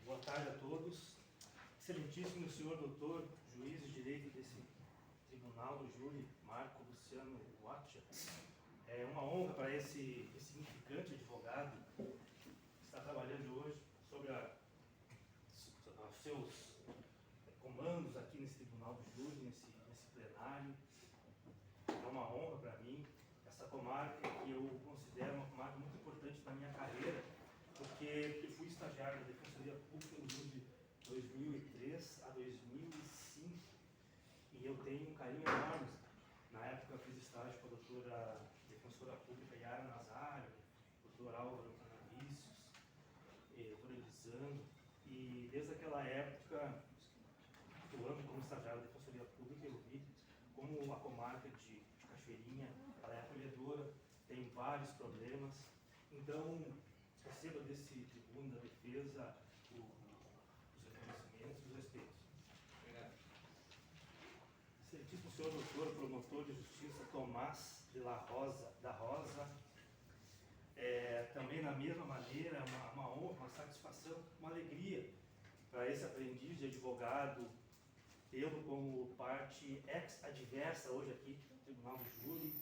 Boa tarde a todos. Excelentíssimo senhor doutor, juiz de direito desse tribunal do júri, Marco Luciano Huacha. É uma honra para esse significante advogado que está trabalhando hoje sobre os seus comandos aqui nesse tribunal do júri, nesse plenário. É uma honra para mim. Essa comarca que eu considero uma comarca muito importante na minha carreira, porque eu fui estagiário da Defensoria Pública no júri de 2003 a 2005 e eu tenho um carinho enorme. Na época eu fiz estágio com a doutora defensora pública Yara Nazário, doutor Álvaro Canavicius, doutora Elisandro, e desde aquela época, atuando como estagiário da Defensoria Pública, eu vi como a comarca de Cachoeirinha, ela é acolhedora, tem vários problemas. Então, receba desse tribuno da defesa os reconhecimentos e os respeitos. Obrigado. Excelentíssimo senhor doutor, promotor de justiça Tomás de la Rosa, também na mesma maneira, uma honra, uma satisfação, uma alegria para esse aprendiz de advogado, tê-lo como parte ex-adversa hoje aqui no Tribunal do Júri.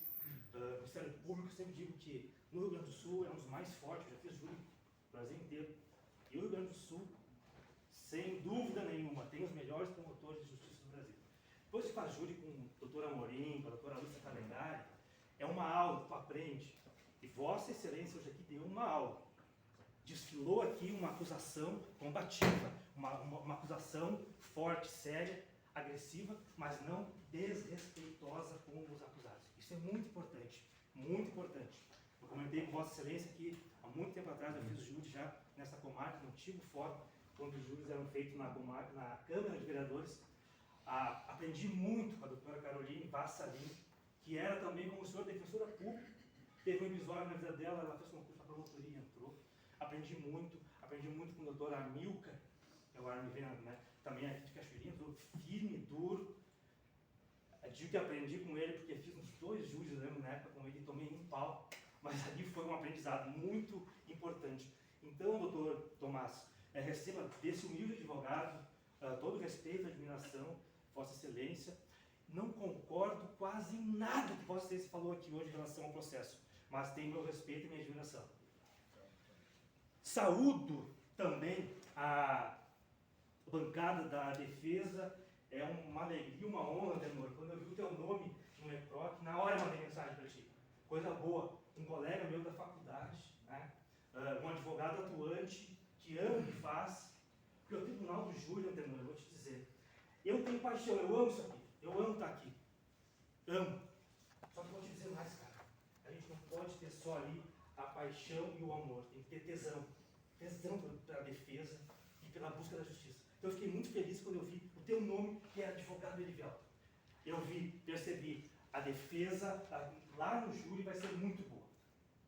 No Ministério Público, eu sempre digo que no Rio Grande do Sul é um dos mais fortes, já fiz júri no Brasil inteiro. E o Rio Grande do Sul, sem dúvida nenhuma, tem os melhores promotores de justiça do Brasil. Depois que faz júri com o doutor Amorim, com a doutora Lúcia Calegari, é uma aula que tu aprende. E Vossa Excelência hoje aqui deu uma aula. Desfilou aqui uma acusação combativa, uma acusação forte, séria, agressiva, mas não desrespeitosa com os acusados. Isso é muito importante, muito importante. Eu comentei com Vossa Excelência que há muito tempo atrás eu fiz júri já nessa comarca, no antigo fórum, quando os júris eram feitos na comarca, na Câmara de Vereadores. Aprendi muito com a doutora Caroline Vassalin, que era também como senhor defensora pública. Teve um episódio na vida dela, ela fez concurso para promotoria, entrou. Aprendi muito com o doutor Amilcar, agora me vendo, né? Também aqui de Cachoeirinha, firme, duro. Eu digo que aprendi com ele porque fiz uns 2 júris, eu lembro, na época com ele, tomei um pau, mas ali foi um aprendizado muito importante. Então, doutor Tomás, receba desse humilde advogado todo o respeito e admiração, Vossa Excelência. Não concordo quase em nada que Vossa Excelência falou aqui hoje em relação ao processo, mas tem meu respeito e minha admiração. Saúdo também a bancada da defesa, é uma alegria, uma honra, Tenor. Quando eu vi o teu nome no EPROC, na hora eu mandei mensagem para ti. Coisa boa, um colega meu da faculdade, né? Um advogado atuante, que ama o que faz, porque o Tribunal do Júri, Tenor, eu vou te dizer, eu tenho paixão, eu amo isso aqui, eu amo estar aqui, amo. Só que eu vou te dizer mais, cara, a gente não pode ter só ali a paixão e o amor, tem que ter tesão pela defesa e pela busca da justiça. Então eu fiquei muito feliz quando eu vi o teu nome, que é advogado Erivelto. Eu percebi, a defesa lá no júri vai ser muito boa,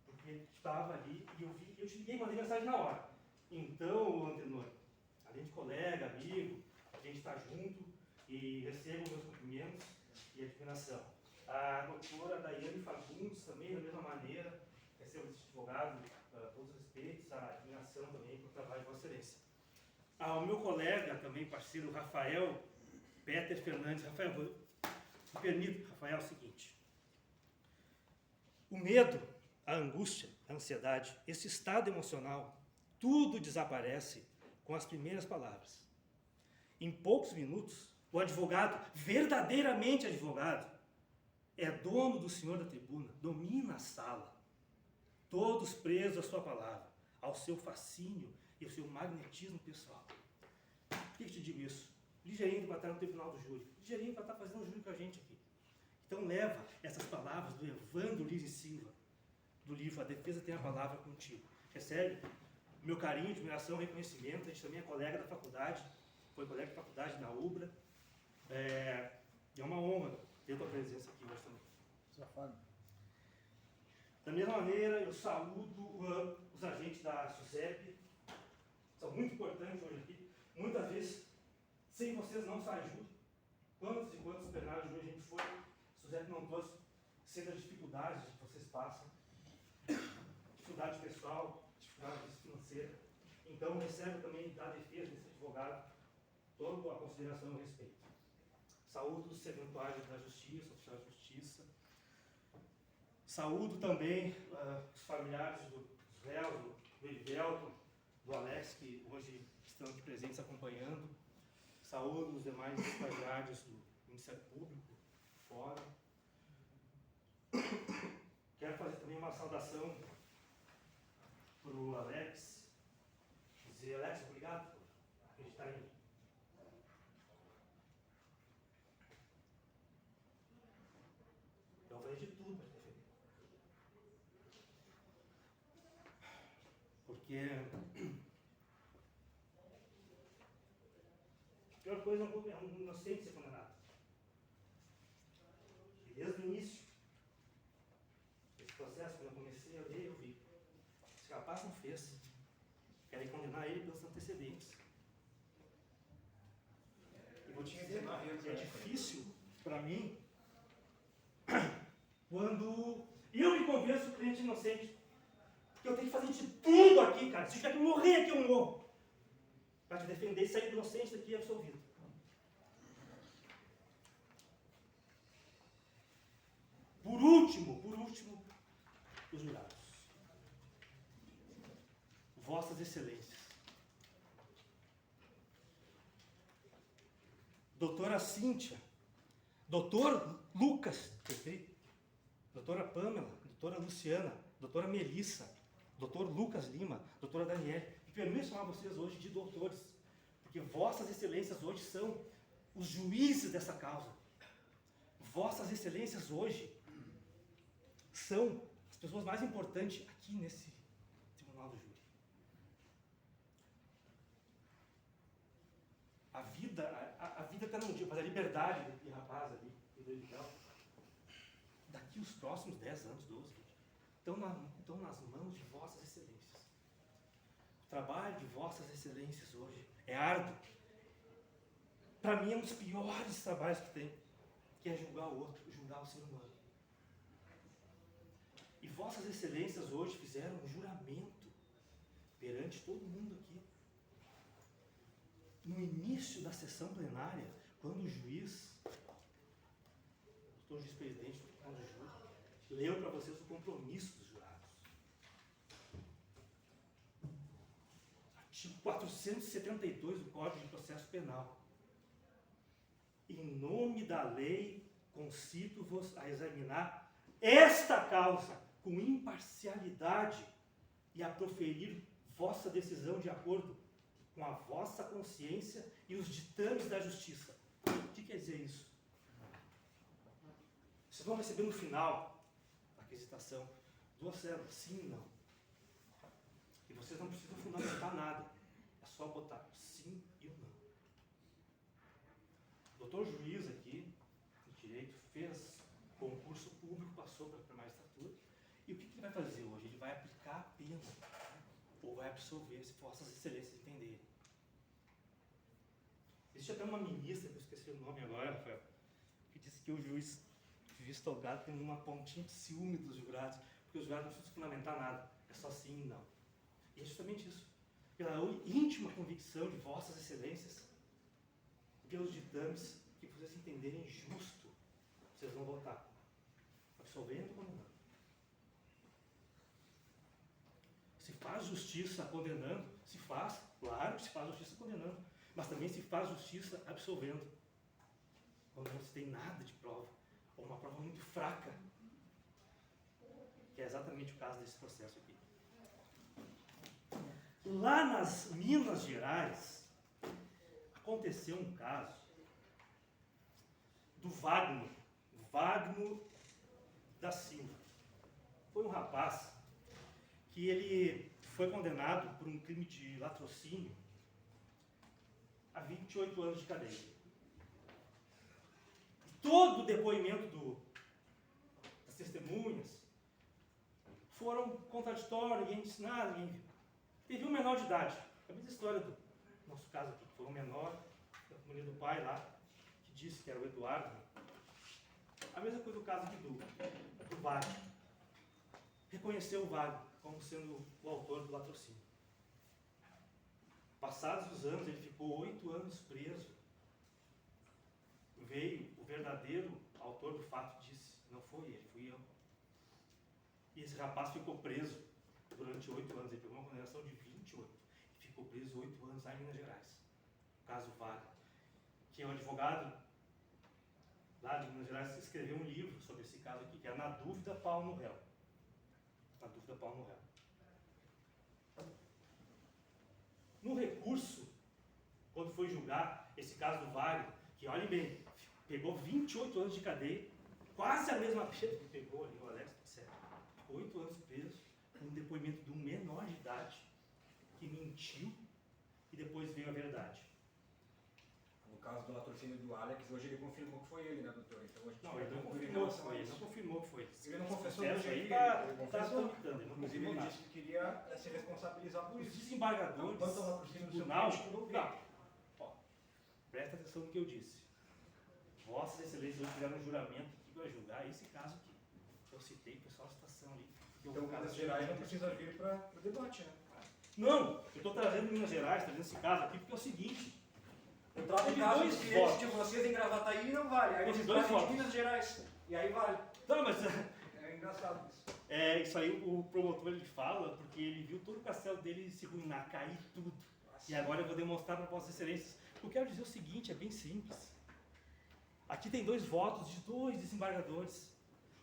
porque estava ali e eu te liguei e mandei mensagem na hora. Então, Antenor, além de colega, amigo, a gente está junto e recebo meus cumprimentos e admiração. A doutora Daiane Fagundes também, da mesma maneira, recebo desse advogado todos os respeitos, a admiração também pelo trabalho de Vossa Excelência. O meu colega, também parceiro, Rafael Peter Fernandes. Rafael, me permita, Rafael, é o seguinte. O medo, a angústia, a ansiedade, esse estado emocional, tudo desaparece com as primeiras palavras. Em poucos minutos, o advogado, verdadeiramente advogado, é dono do senhor da tribuna, domina a sala. Todos presos à sua palavra, ao seu fascínio e ao seu magnetismo pessoal. Por que eu te digo isso? Ligeirinho para estar no tribunal do júri, ligeirinho para estar fazendo júri com a gente aqui. Então leva essas palavras do Evandro Lise Silva, do livro A Defesa Tem a Palavra Contigo. Recebe meu carinho, admiração, reconhecimento. A gente também é colega da faculdade, foi colega de faculdade na UBRA. É uma honra ter a tua presença aqui hoje também. Safado. Da mesma maneira, eu saúdo os agentes da SUSEP, são muito importantes hoje aqui. Muitas vezes, sem vocês não sai júri. Quantos e quantos plenários de júri a gente foi, a SUSEP não trouxe, sendo as dificuldades que vocês passam, dificuldade pessoal, dificuldade financeira. Então recebe também da defesa desse advogado toda a consideração e o respeito. Saúdo os serventuários da justiça, oficiais de justiça. Saúdo também os familiares dos réus, do Elivelton, do Alex, que hoje estão aqui presentes acompanhando. Saúdo os demais estagiários do Ministério Público, fora. Quero fazer também uma saudação para o Alex. Dizer, Alex, obrigado por acreditar em mim. Eu falei de tudo para defender. Porque a pior coisa é um inocente ser condenado. E desde o início, esse processo, quando eu comecei a ler, eu vi. Esse rapaz não fez. Querem condenar ele pelos antecedentes. E vou te dizer, é difícil para mim quando eu me convenço o cliente inocente. Porque eu tenho que fazer de tudo aqui, cara. Se tiver que morrer aqui, eu morro. Para te defender e sair inocente daqui absolvido. Por último, os jurados. Vossas Excelências. Doutora Cíntia, doutor Lucas, perfeito? Doutora Pâmela, doutora Luciana, doutora Melissa, doutor Lucas Lima, doutora Daniele. E permito chamar vocês hoje de doutores, porque Vossas Excelências hoje são os juízes dessa causa. Vossas Excelências hoje são as pessoas mais importantes aqui nesse Tribunal do Júri. A vida está num dia, mas a liberdade daquele rapaz ali, daqui os próximos 10 anos, 12, estão nas mãos de Vossas Excelências. O trabalho de Vossas Excelências hoje é árduo. Para mim é um dos piores trabalhos que tem, que é julgar o outro, julgar o ser humano. E Vossas Excelências hoje fizeram um juramento perante todo mundo aqui. No início da sessão plenária, quando o juiz, o juiz-presidente do Tribunal do Júri, leu para vocês o compromisso dos jurados. Artigo 472 do Código de Processo Penal. Em nome da lei, concito-vos a examinar esta causa com imparcialidade e a proferir vossa decisão de acordo com a vossa consciência e os ditames da justiça. O que quer dizer isso? Vocês vão receber no final da aquisitação 2 células, sim e não. E vocês não precisam fundamentar nada. É só botar sim e o não. O doutor juiz aqui, de direito, fez concurso público, passou para a magistratura. E o que ele vai fazer hoje? Ele vai aplicar a pena. Ou vai absolver, se Vossas Excelências entenderem. Existe até uma ministra, que eu esqueci o nome agora, Rafael, que disse que o juiz togado tem uma pontinha de ciúme dos jurados, porque os jurados não precisam fundamentar nada, é só sim e não. E é justamente isso. Pela íntima convicção de Vossas Excelências, pelos ditames que vocês entenderem justo, vocês vão votar, absolvendo ou condenando. Se faz justiça condenando, se faz, claro que se faz justiça condenando, mas também se faz justiça absolvendo, quando não se tem nada de prova, ou uma prova muito fraca, que é exatamente o caso desse processo aqui. Lá nas Minas Gerais, aconteceu um caso do Wagner da Silva. Foi um rapaz que ele foi condenado por um crime de latrocínio a 28 anos de cadeia. Todo o depoimento das testemunhas foram contraditórios, ninguém disse nada, ninguém viu. Teve um menor de idade, a mesma história do nosso caso aqui, que foi um menor, da comunidade do pai lá, que disse que era o Eduardo. A mesma coisa do caso aqui do Wagner. Reconheceu o Wagner como sendo o autor do latrocínio. Passados os anos, ele ficou 8 anos preso. Veio o verdadeiro autor do fato e disse: não foi ele, fui eu. E esse rapaz ficou preso durante 8 anos. Ele pegou uma condenação de 28 e ficou preso 8 anos lá em Minas Gerais. Caso Wagner, que é um advogado lá de Minas Gerais, escreveu um livro sobre esse caso aqui, que é Na Dúvida, Pau no Réu. Na Dúvida, Pau no Réu. No recurso, quando foi julgar esse caso do Wagner, que olhem bem, pegou 28 anos de cadeia, quase a mesma pena que pegou ali o Alex, etc. Ficou 8 anos preso, com um depoimento de um menor de idade, que mentiu, e depois veio a verdade. No caso do latrocínio do Alex, hoje ele confirmou que foi ele, né, doutor? Então, a gente Não, ele não confirmou que foi ele. Não confirmou que foi ele. Ele não confessou hoje aí, ele confessou. Inclusive, ele disse que queria se responsabilizar por Os isso. desembargadores Quanto ao latrocínio do seu tribunal, cliente, tudo bem. não. Ó, presta atenção no que eu disse. Vossas Excelências hoje fizeram um juramento aqui para julgar esse caso aqui. Eu citei, pessoal, a citação ali. Então, Minas Gerais não precisa vir para o debate, né? Não, eu estou trazendo Minas Gerais, trazendo esse caso aqui, porque é o seguinte. Eu trago o caso dos clientes de vocês em Gravataí e não vale. Aí vocês trazem de Minas Gerais. E aí vale. Não, mas é engraçado isso. Isso aí o promotor ele fala, porque ele viu todo o castelo dele se ruinar, cair tudo. Nossa. E agora eu vou demonstrar para Vossas Excelências. Eu quero dizer o seguinte, é bem simples. Aqui tem 2 votos de 2 desembargadores.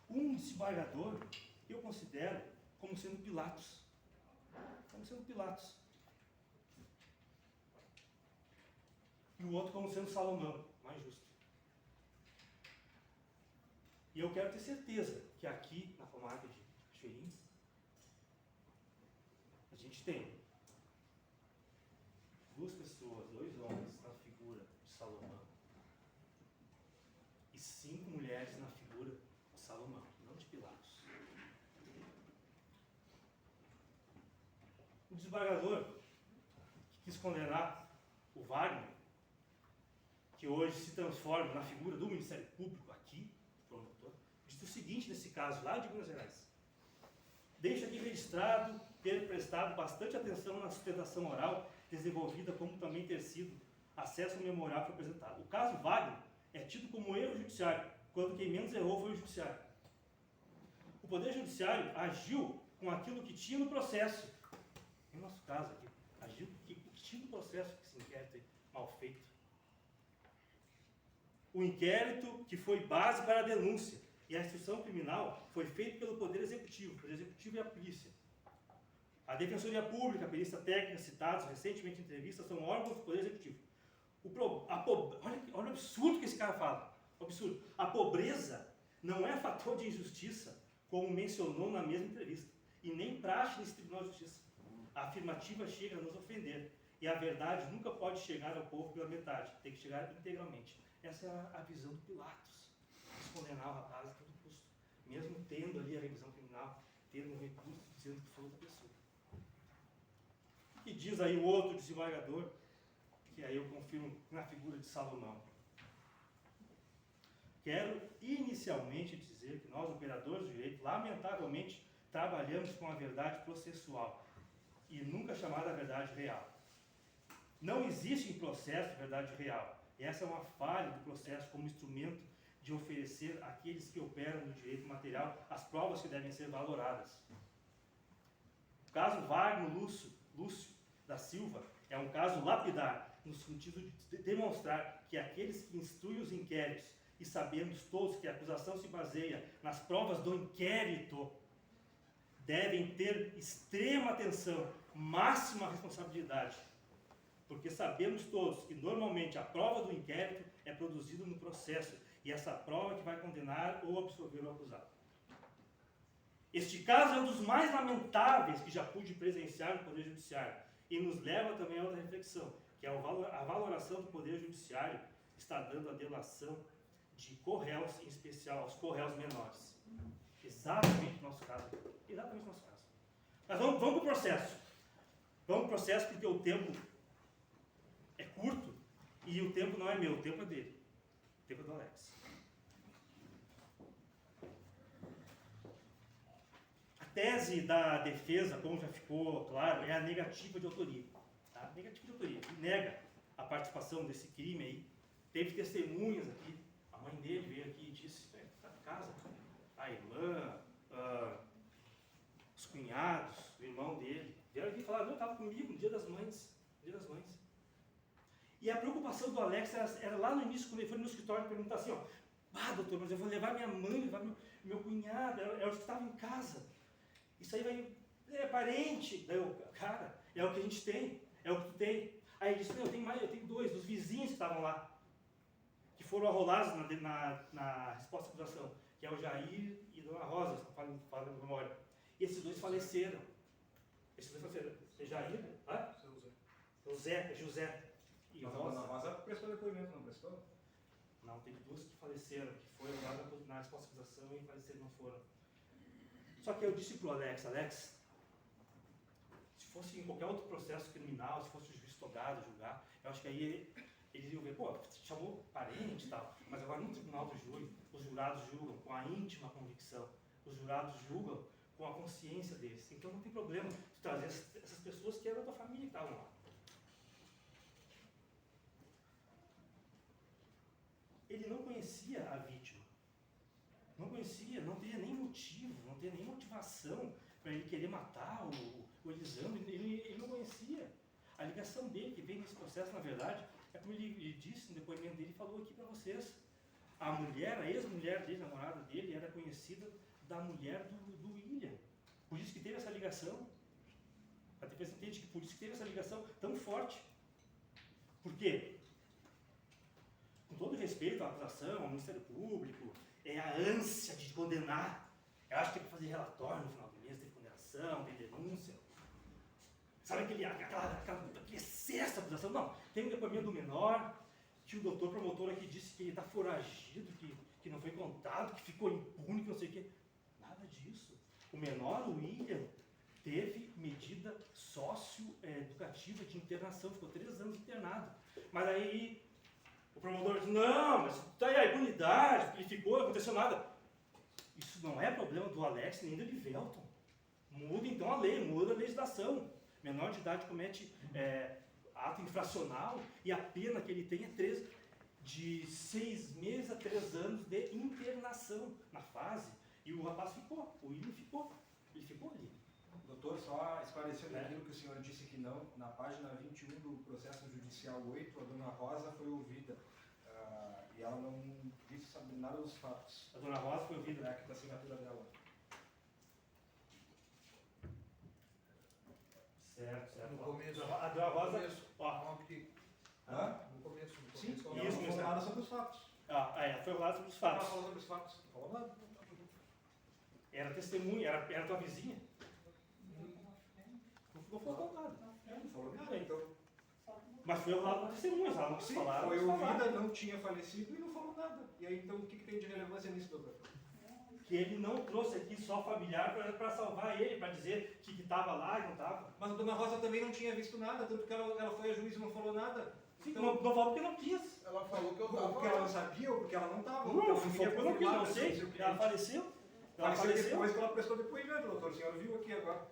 Um desembargador eu considero como sendo Pilatos. Como sendo Pilatos. E o outro como sendo Salomão, mais justo. E eu quero ter certeza que aqui na comarca de Cachoeirinha, a gente tem 2 pessoas, 2 homens na figura de Salomão e 5 mulheres na figura de Salomão, não de Pilatos. O desembargador que quis condenar o Wagner, que hoje se transforma na figura do Ministério Público aqui, promotor, disse o seguinte nesse caso lá de Minas Gerais: deixo aqui registrado ter prestado bastante atenção na sustentação oral desenvolvida, como também ter sido acesso ao memorial que foi apresentado. O caso Wagner é tido como erro judiciário, quando quem menos errou foi o judiciário. O Poder Judiciário agiu com aquilo que tinha no processo. Em nosso caso aqui, agiu com o que tinha no processo, que esse inquérito aí, mal feito. O inquérito que foi base para a denúncia e a instrução criminal foi feito pelo Poder Executivo e a polícia. A Defensoria Pública, a perícia técnica citados recentemente em entrevista são órgãos do Poder Executivo. Olha o absurdo que esse cara fala. O absurdo. A pobreza não é fator de injustiça, como mencionou na mesma entrevista, e nem praxe nesse Tribunal de Justiça. A afirmativa chega a nos ofender, e a verdade nunca pode chegar ao povo pela metade, tem que chegar integralmente. Essa é a visão do Pilatos, de condenar o rapaz a todo custo, mesmo tendo ali a revisão criminal, tendo um recurso dizendo que foi outra pessoa. E diz aí o outro desembargador, que aí eu confirmo na figura de Salomão. Quero inicialmente dizer que nós, operadores de direito, lamentavelmente trabalhamos com a verdade processual e nunca chamada verdade real. Não existe em processo verdade real. E essa é uma falha do processo como instrumento de oferecer àqueles que operam no direito material as provas que devem ser valoradas. O caso Wagner Lúcio da Silva é um caso lapidar, no sentido de demonstrar que aqueles que instruem os inquéritos, e sabemos todos que a acusação se baseia nas provas do inquérito, devem ter extrema atenção, máxima responsabilidade, porque sabemos todos que normalmente a prova do inquérito é produzida no processo, e essa prova que vai condenar ou absolver o acusado. Este caso é um dos mais lamentáveis que já pude presenciar no Poder Judiciário, e nos leva também a outra reflexão, que é a valoração do Poder Judiciário está dando a delação de corréus, em especial aos corréus menores. Exatamente o nosso caso. Exatamente o nosso caso. Mas vamos para o processo. Vamos para o processo porque o tempo é curto e o tempo não é meu, o tempo é dele. O tempo é do Alex. A tese da defesa, como já ficou claro, é a negativa de autoria. Tá? Tá? Negativo de autoria. Ele nega a participação desse crime aí. Teve testemunhas aqui. A mãe dele veio aqui e disse, está em casa. A irmã, os cunhados, o irmão dele. Vieram aqui e falaram, não, estava comigo no Dia das Mães. Dia das Mães. E a preocupação do Alex era lá no início, quando ele foi no escritório, perguntar assim, ó, doutor, mas eu vou levar minha mãe, levar meu cunhado, é os que estavam em casa. Isso aí vai, é parente. Daí eu, cara, é o que a gente tem, é o que tu tem. Aí ele disse, não, eu tenho dois, dos vizinhos que estavam lá, que foram arrolados na resposta à acusação, que é o Jair e a Dona Rosa, se não falo de memória. E esses dois faleceram. É Jair? O Zé, é José. E Mas a Dona Rosa prestou depoimento, não prestou? Não, teve duas que faleceram, que foram lá na resposta à acusação e faleceram, não foram. Só que eu disse pro Alex, se fosse em qualquer outro processo criminal, se fosse o juiz togado julgar, eu acho que aí eles iam ver, chamou parente e tal, mas agora no tribunal do júri, os jurados julgam com a íntima convicção, os jurados julgam com a consciência deles. Então não tem problema tu trazer essas pessoas que eram da tua família que estavam lá. Ele não conhecia a vítima. Não conhecia, não teria nem motivo, não teria nem motivação para ele querer matar o Elisandro. Ele não conhecia. A ligação dele, que veio nesse processo, na verdade, é como ele disse no depoimento dele, falou aqui para vocês. A mulher, a ex-mulher dele, a namorada dele, era conhecida da mulher do William. Por isso que teve essa ligação. A defesa entende que por isso que teve essa ligação tão forte. Por quê? Com todo respeito à acusação, ao Ministério Público, é a ânsia de condenar. Eu acho que tem que fazer relatório no final do mês, tem condenação, tem denúncia. Sabe aquele excesso de acusação? Não, tem um depoimento do menor, que o doutor promotor aqui disse que ele está foragido, que não foi contado, que ficou impune, que não sei o quê. Nada disso. O menor, o William, teve medida socioeducativa de internação, ficou 3 anos internado. Mas aí o promotor disse, não, mas está aí a impunidade, ele ficou, não aconteceu nada. Isso não é problema do Alex nem do Livelton. Muda então a lei, muda a legislação. Menor de idade comete ato infracional e a pena que ele tem é de 6 meses a 3 anos de internação na fase. E o rapaz ficou, o William ficou, ele ficou ali. Doutor, só esclarecendo aquilo que o senhor disse que não, na página 21 do processo judicial 8, a Dona Rosa foi ouvida e ela não disse saber nada dos fatos. A Dona Rosa foi ouvida? É aqui da assinatura dela. Certo. No começo. A Dona Rosa... No começo. Sim, isso, ela não falou nada sobre os fatos. Foi rolado sobre os Ela fatos. falou sobre os fatos. Não falou nada. Era testemunha, era tua vizinha. Não falou nada. Não falou nada, então. Mas foi rolado com testemunhas, ela não quis falar. Foi ouvida, não tinha falecido e não falou nada. E aí, então, o que tem de relevância nisso, doutor? Que ele não trouxe aqui só familiar para salvar ele, para dizer que estava lá e não estava. Mas a Dona Rosa também não tinha visto nada, tanto que ela foi a juiz e não falou nada. Sim, então, não falou porque não quis. Ela falou que eu Ou estava. porque ela não sabia, ou porque ela não estava. Não, foi porque eu não quis, não sei. Ela faleceu. Faleceu depois que ela prestou depoimento, doutor. O senhor viu aqui agora.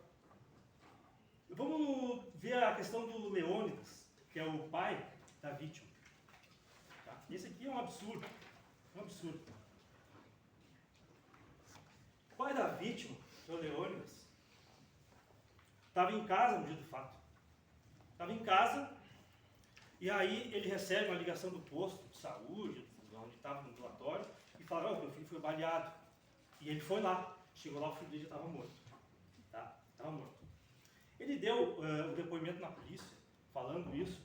Vamos ver a questão do Leônidas, que é o pai da vítima. Tá? Esse aqui é um absurdo. Um absurdo. O pai da vítima, que é o Leônidas, estava em casa no dia do fato. Estava em casa e aí ele recebe uma ligação do posto de saúde, onde estava no ambulatório, e fala, meu filho foi baleado. E ele foi lá. Chegou lá, o filho dele já estava morto. Tá? Estava morto. Ele deu o depoimento na polícia, falando isso,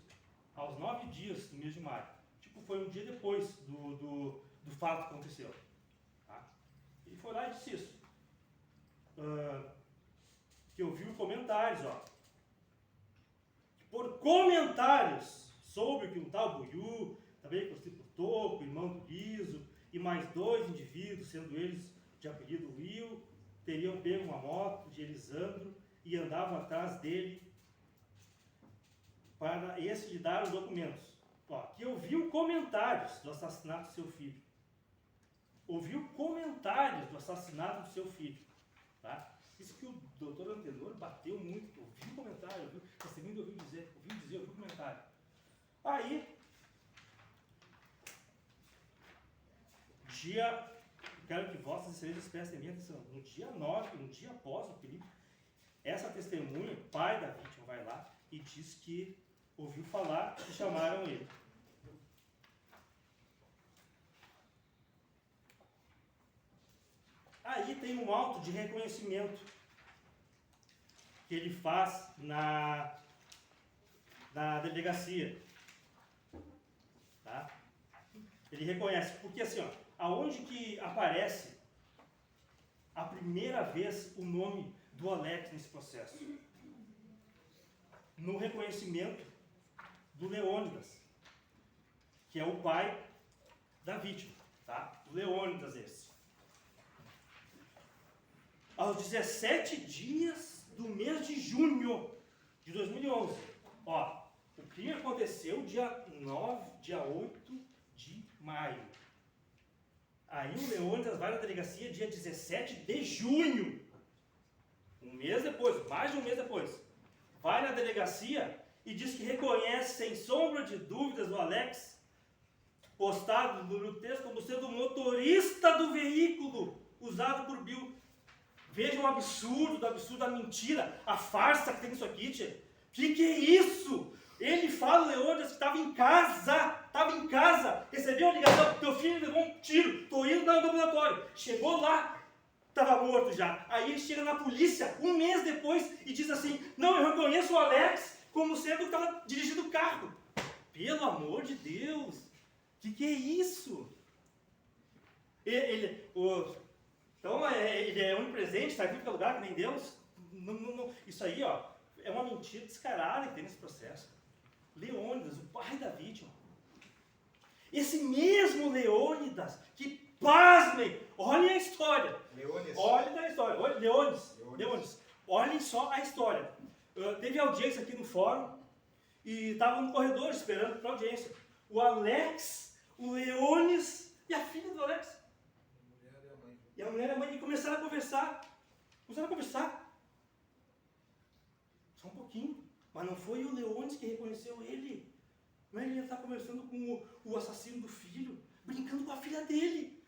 aos 9 dias do mês de maio. Tipo, foi um dia depois do fato que aconteceu. Tá? Ele foi lá e disse isso. Que eu vi comentários, ó. Que por comentários, soube que um tal Buiú, também conhecido por Toco, irmão do Liso, e mais 2 indivíduos, sendo eles de apelido Will, teriam pego uma moto de Elisandro e andavam atrás dele para esse lhe dar os documentos. Ó, que ouviu comentários do assassinato do seu filho. Ouviu comentários do assassinato do seu filho. Tá? Isso que o doutor Antenor bateu muito. Ouviu comentário, ouviu, testemunho ouviu dizer, Aí, quero que vossas excelências prestem minha atenção. No dia 9, um dia após o crime, essa testemunha, pai da vítima, vai lá e diz que ouviu falar e chamaram ele. Aí tem um auto de reconhecimento que ele faz na delegacia. Tá? Ele reconhece, porque assim, ó, aonde que aparece a primeira vez o nome do Alex nesse processo? No reconhecimento do Leônidas, que é o pai da vítima, tá? O Leônidas esse. Aos 17 dias do mês de junho de 2011. Ó, o crime aconteceu dia 8 de maio. Aí o Leônidas vai na delegacia dia 17 de junho. Um mês depois, mais de um mês depois. Vai na delegacia e diz que reconhece, sem sombra de dúvidas, o Alex, postado no texto como sendo o motorista do veículo usado por Bill. Veja o absurdo da mentira, a farsa que tem nisso aqui, tia. Que é isso? Ele fala, Leônidas, que estava em casa, recebeu uma ligação, teu filho levou um tiro, tô indo no ambulatório. Chegou lá, estava morto já. Aí ele chega na polícia, um mês depois, e diz assim, não, eu reconheço o Alex como sendo que estava dirigindo o carro. Pelo amor de Deus, que é isso? Então, ele é onipresente, está em todo lugar, que nem Deus. Não, isso aí, ó, é uma mentira descarada que tem nesse processo. Leônidas, o pai da vítima. Esse mesmo Leônidas, que, pasmem, olhem a história. Olhem a história. Leônidas. Olhem só a história. Teve audiência aqui no fórum e estava no corredor esperando para audiência. O Alex, o Leônidas e a filha do Alex. E a mulher e a mãe começaram a conversar. Só um pouquinho. Mas não foi o Leônidas que reconheceu ele. Não é ele estar conversando com o assassino do filho, brincando com a filha dele.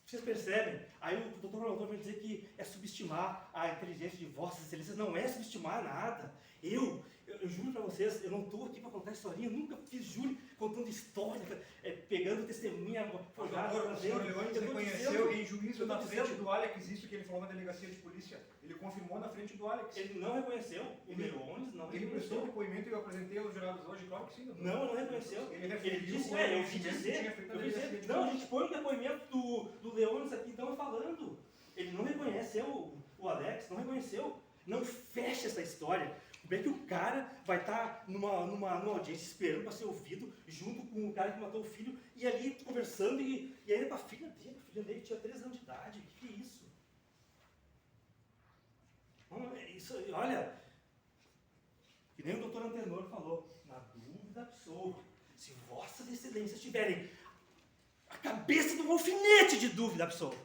Vocês percebem? Aí o doutor Ronaldo vai dizer que é subestimar a inteligência de vossas excelências. Não é subestimar nada. Eu juro para vocês, eu não estou aqui para contar historinha, eu nunca fiz júri contando história, pegando testemunha forjada. O senhor Leônidas reconheceu em juízo na frente do Alex isso que ele falou na delegacia de polícia. Ele confirmou na frente do Alex. Ele não reconheceu, o Leônidas não reconheceu. Ele prestou um depoimento e eu apresentei aos jurados hoje, claro que sim. Não reconheceu. Ele disse, eu vi dizer. Não, a gente põe o depoimento do Leônidas aqui, então, falando. Ele não reconheceu o Alex, não reconheceu. Não fecha essa história. Como é que o cara vai estar numa audiência esperando para ser ouvido, junto com o cara que matou o filho, e ali conversando, e aí com a filha dele tinha 3 anos de idade. O que é isso? Isso, olha, que nem o doutor Antenor falou, na dúvida absolva, se vossas excelências tiverem a cabeça de um alfinete de dúvida absolva,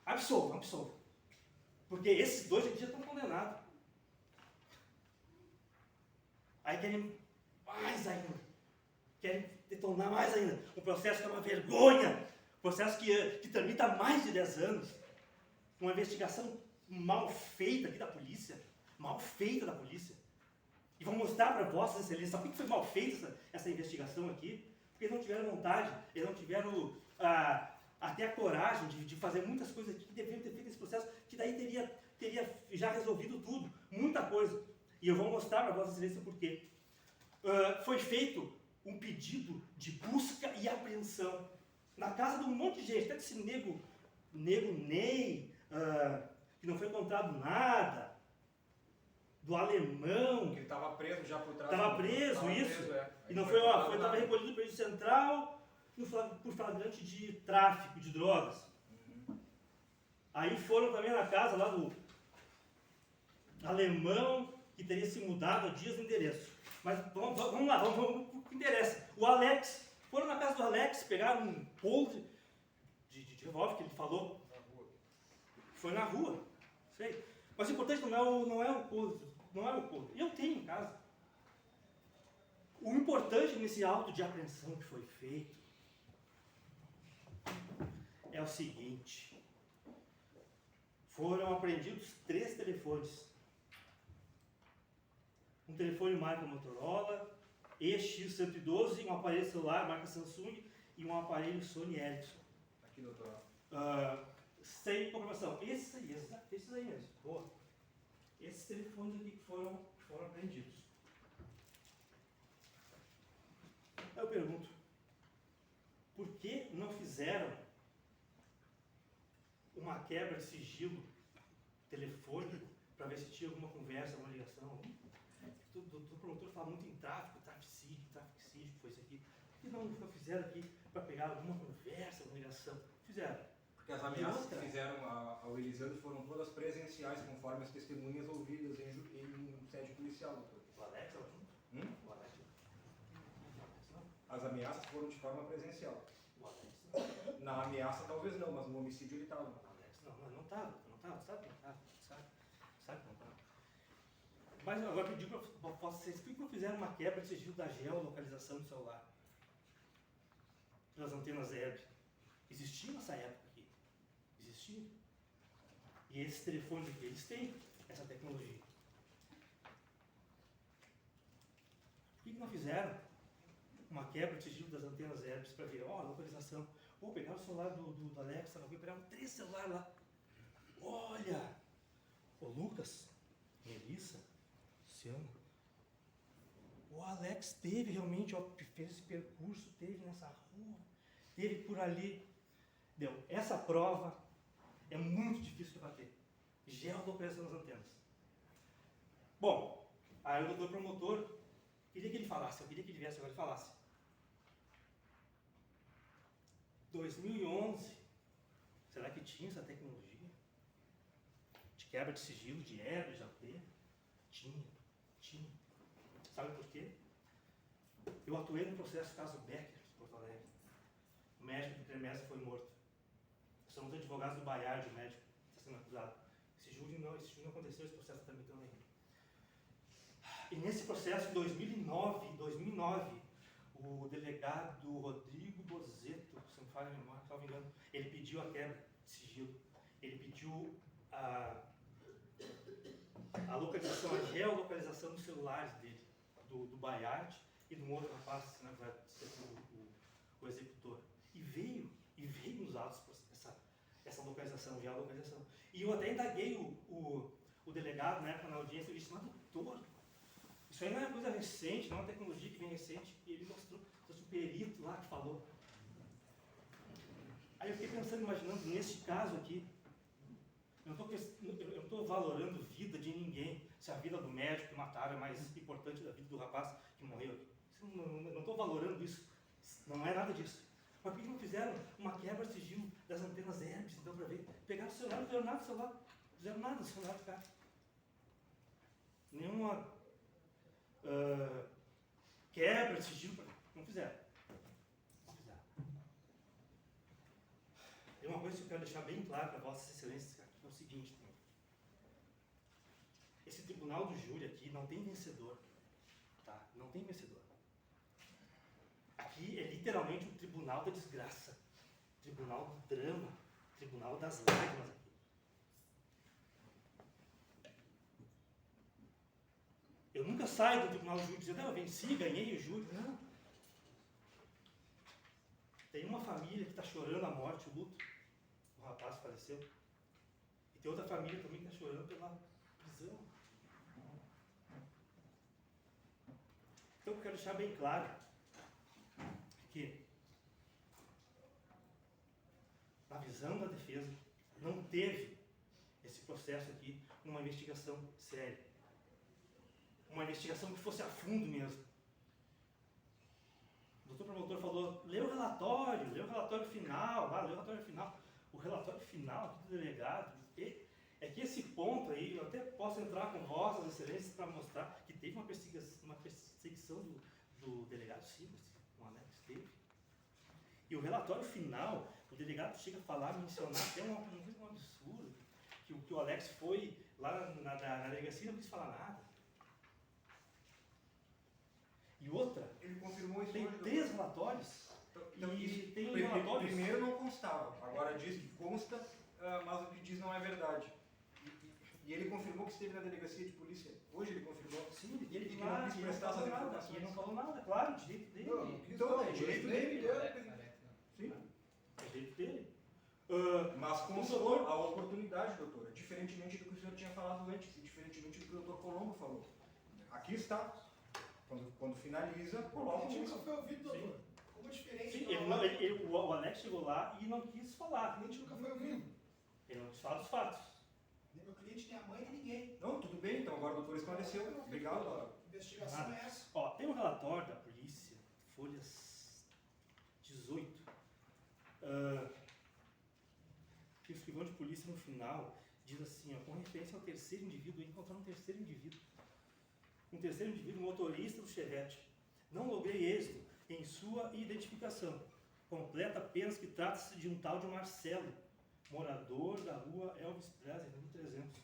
absolva. Porque esses 2 aqui já estão condenados. Aí querem mais ainda. Querem detonar mais ainda. Um processo que é uma vergonha. Um processo que tramita há mais de 10 anos. Uma investigação mal feita aqui da polícia. E vou mostrar para vossas excelências. Sabe por que foi mal feita essa investigação aqui? Porque eles não tiveram vontade, eles não tiveram até a coragem de fazer muitas coisas que deveriam ter feito esse processo, que daí teria já resolvido tudo, muita coisa. E eu vou mostrar para vossas excelências por quê. Foi feito um pedido de busca e apreensão na casa de um monte de gente, até desse nego Ney, que não foi encontrado nada, do alemão, que estava preso já por trás. Estava preso, isso. E não estava recolhido no presídio central por flagrante de tráfico de drogas. Aí foram também na casa lá do alemão, que teria se mudado há dias no endereço. Mas vamos lá, vamos para o que interessa. O Alex, foram na casa do Alex, pegaram um coldre de revólver que ele falou. Na rua. Foi na rua, sei. Mas o importante não é o coldre, não é o coldre. Eu tenho em casa. O importante nesse auto de apreensão que foi feito é o seguinte: foram apreendidos 3 telefones. Um telefone marca Motorola, EX112, um aparelho celular marca Samsung e um aparelho Sony Ericsson. Aqui, doutor. Sem programação. Esses aí mesmo. Boa. Esses telefones aqui que foram apreendidos. Eu pergunto, por que não fizeram uma quebra de sigilo telefônico para ver se tinha alguma conversa, alguma ligação? O promotor fala muito em traficídio, que foi isso aqui. Por que não fizeram aqui para pegar alguma conversa, alguma ligação? Fizeram. Porque as ameaças que fizeram ao Elisandro foram todas presenciais, conforme as testemunhas ouvidas em sede policial, doutor. O Alex estava junto? O Alex não? As ameaças foram de forma presencial. O Alex não? Na ameaça talvez não, mas no homicídio ele estava. O Alex não estava, sabe que não estava, sabe que não estava. Mas agora pedi para vocês, por que não fizeram uma quebra de sigilo da geolocalização do celular? Das antenas Herb. Existia nessa época aqui. Existia. E esses telefones aqui, eles têm essa tecnologia. Por que não fizeram uma quebra de sigilo das antenas Herb para ver, a localização? Pegaram o celular do Alex, pegaram 3 celulares lá. Olha! O Lucas, Melissa, Luciano, o Alex teve realmente, fez esse percurso, teve nessa rua, teve por ali. Deu. Essa prova é muito difícil de bater. Geolocalização das antenas. Bom, aí o doutor promotor queria que ele falasse, eu queria que ele viesse agora e falasse. 2011, será que tinha essa tecnologia? De quebra de sigilo, de Herb, de AP? Tinha. Sabe por quê? Eu atuei no processo caso Becker, de Porto Alegre. O médico de Tremesa foi morto. Somos advogados do Baiard, o médico está sendo acusado. Esse júri não aconteceu, esse processo está tramitando ainda. E nesse processo, em 2009, o delegado Rodrigo Bozetto, se não me falha a memória, se não me engano, ele pediu a quebra de sigilo. Ele pediu a localização, a geolocalização dos celulares dele, do Baiard e do outro rapaz, que vai ser o executor. E veio nos autos essa localização, geolocalização. E eu até indaguei o delegado, na época, na audiência, eu disse, mas doutor, isso aí não é uma coisa recente, não é uma tecnologia que vem recente. E ele mostrou, trouxe um perito lá que falou. Aí eu fiquei pensando, imaginando, nesse caso aqui, eu não estou valorando vida de ninguém, se a vida do médico que mataram é mais importante da vida do rapaz que morreu. Não estou valorando isso, não é nada disso. Mas por que não fizeram uma quebra de sigilo das antenas Hermes, então, para ver? Pegaram o celular, não fizeram nada do celular, não fizeram nada do celular do cara. Nenhuma quebra de sigilo, não fizeram. Tem uma coisa que eu quero deixar bem claro para Vossas Excelências, cara, é o seguinte também. Esse tribunal do júri aqui não tem vencedor, tá? Não tem vencedor. Aqui é literalmente o tribunal da desgraça, tribunal do drama, tribunal das lágrimas aqui. Eu nunca saio do tribunal do júri dizendo, eu venci, ganhei o júri. Não. Tem uma família que está chorando a morte, o luto. O rapaz faleceu. E tem outra família também que está chorando pela prisão. Então eu quero deixar bem claro que, na visão da defesa, não teve esse processo aqui uma investigação séria. Uma investigação que fosse a fundo mesmo. O doutor promotor falou, lê o relatório final, O relatório final aqui do delegado, é que esse ponto aí, eu até posso entrar com Vossas Excelências para mostrar que teve uma perseguição do delegado, sim, o Alex teve. E o relatório final, o delegado chega a falar, mencionar até um absurdo, que o Alex foi lá na delegacia e não quis falar nada. E outra, Ele confirmou isso tem hoje, 3 relatórios. Então, E tem relatórios. primeiro não constava, agora diz que consta, mas o que diz não é verdade. E ele confirmou que esteve na delegacia de polícia. Hoje ele confirmou. Sim, E ele não quis prestar essas nada. informações. E ele não falou nada, claro, direito dele. Então, é direito dele. Sim, é direito dele. Mas constou a oportunidade, doutora, diferentemente do que o senhor tinha falado antes, e diferentemente do que o doutor Colombo falou. Aqui está. Quando finaliza, coloca A gente isso. nunca foi ouvido, doutor. Como é diferente? Sim, do o Alex chegou lá e não quis falar. cliente nunca foi ouvido. Ele não quis falar dos fatos. Nem meu cliente, nem a mãe, nem ninguém. Não, tudo bem, então agora o doutor esclareceu. Obrigado, doutor. A investigação é essa. Ó, tem um relatório da polícia, folhas 18, que o escrivão de polícia no final diz assim, ó, com referência ao terceiro indivíduo, encontraram um terceiro indivíduo, motorista do Chevette. Não logrei êxito em sua identificação. Completa apenas que trata-se de um tal de Marcelo, morador da rua Elvis Presley, número 300,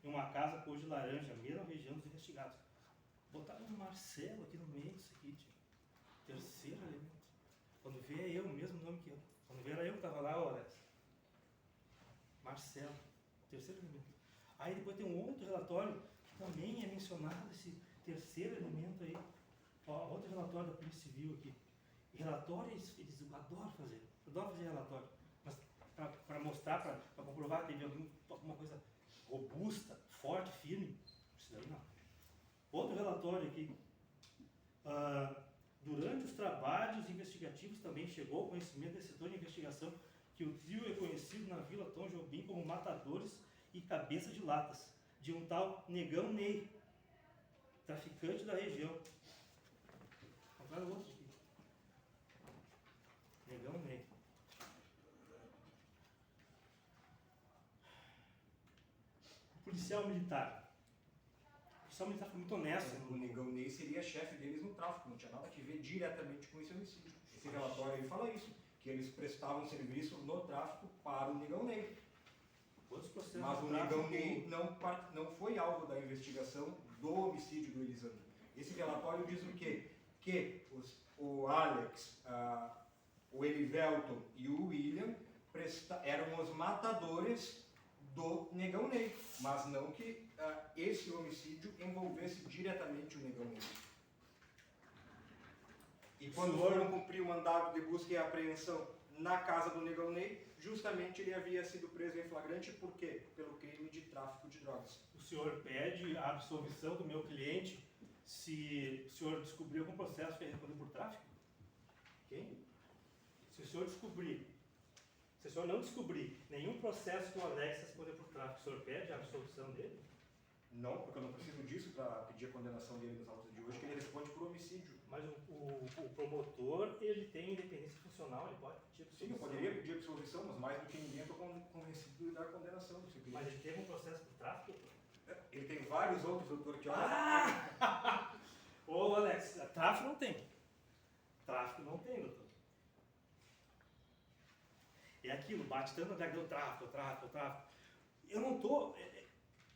em uma casa cor de laranja, mesma região dos investigados. Botaram um Marcelo aqui no meio disso aqui, tio. Terceiro elemento. Quando vê é eu, o mesmo nome que eu. Quando vê era eu que estava lá, ó, Alex. Marcelo, terceiro elemento. Aí depois tem um outro relatório que também é mencionado esse terceiro elemento aí. Ó, outro relatório da Polícia Civil aqui. E relatório eles adoram fazer. Adoram fazer relatório. Mas para mostrar, para comprovar que teve alguma coisa robusta, forte, firme, isso daí não. Outro relatório aqui. Durante os trabalhos investigativos também chegou ao conhecimento desse setor de investigação que o trio é conhecido na Vila Tom Jobim como matadores e cabeça de latas, de um tal Negão Ney, traficante da região. Agora outro aqui. Negão Ney. Policial militar. O policial militar foi muito honesto. O Negão Ney seria chefe deles no tráfico, não tinha nada a ver diretamente com esse homicídio. Esse relatório aí fala isso, que eles prestavam serviço no tráfico para o Negão Ney. Mas o Negão Ney não foi alvo da investigação do homicídio do Elisandro. Esse relatório diz o quê? Que o Alex, o Elivelton e o William eram os matadores do Negão Ney, mas não que esse homicídio envolvesse diretamente o Negão Ney. E quando foram cumprir o mandado de busca e apreensão na casa do Negão Ney, justamente ele havia sido preso em flagrante, por quê? Pelo crime de tráfico de drogas. O senhor pede a absolvição do meu cliente se o senhor descobrir algum processo que é responder por tráfico? Quem? Se o senhor não descobrir nenhum processo que o Alex responder por tráfico, o senhor pede a absolvição dele? Não, porque eu não preciso disso para pedir a condenação dele nos autos de hoje, que ele responde por homicídio. Mas o promotor, ele tem independência funcional, ele pode pedir absolvição. Sim, eu poderia pedir absolvição, mas mais do que ninguém eu estou convencido de dar condenação do seu cliente. Mas ele teve um processo por tráfico? Ele tem vários outros, doutor, que Ô Alex, tráfico não tem. Tráfico não tem, doutor. É aquilo, bate tanto na deu tráfico. Eu não estou...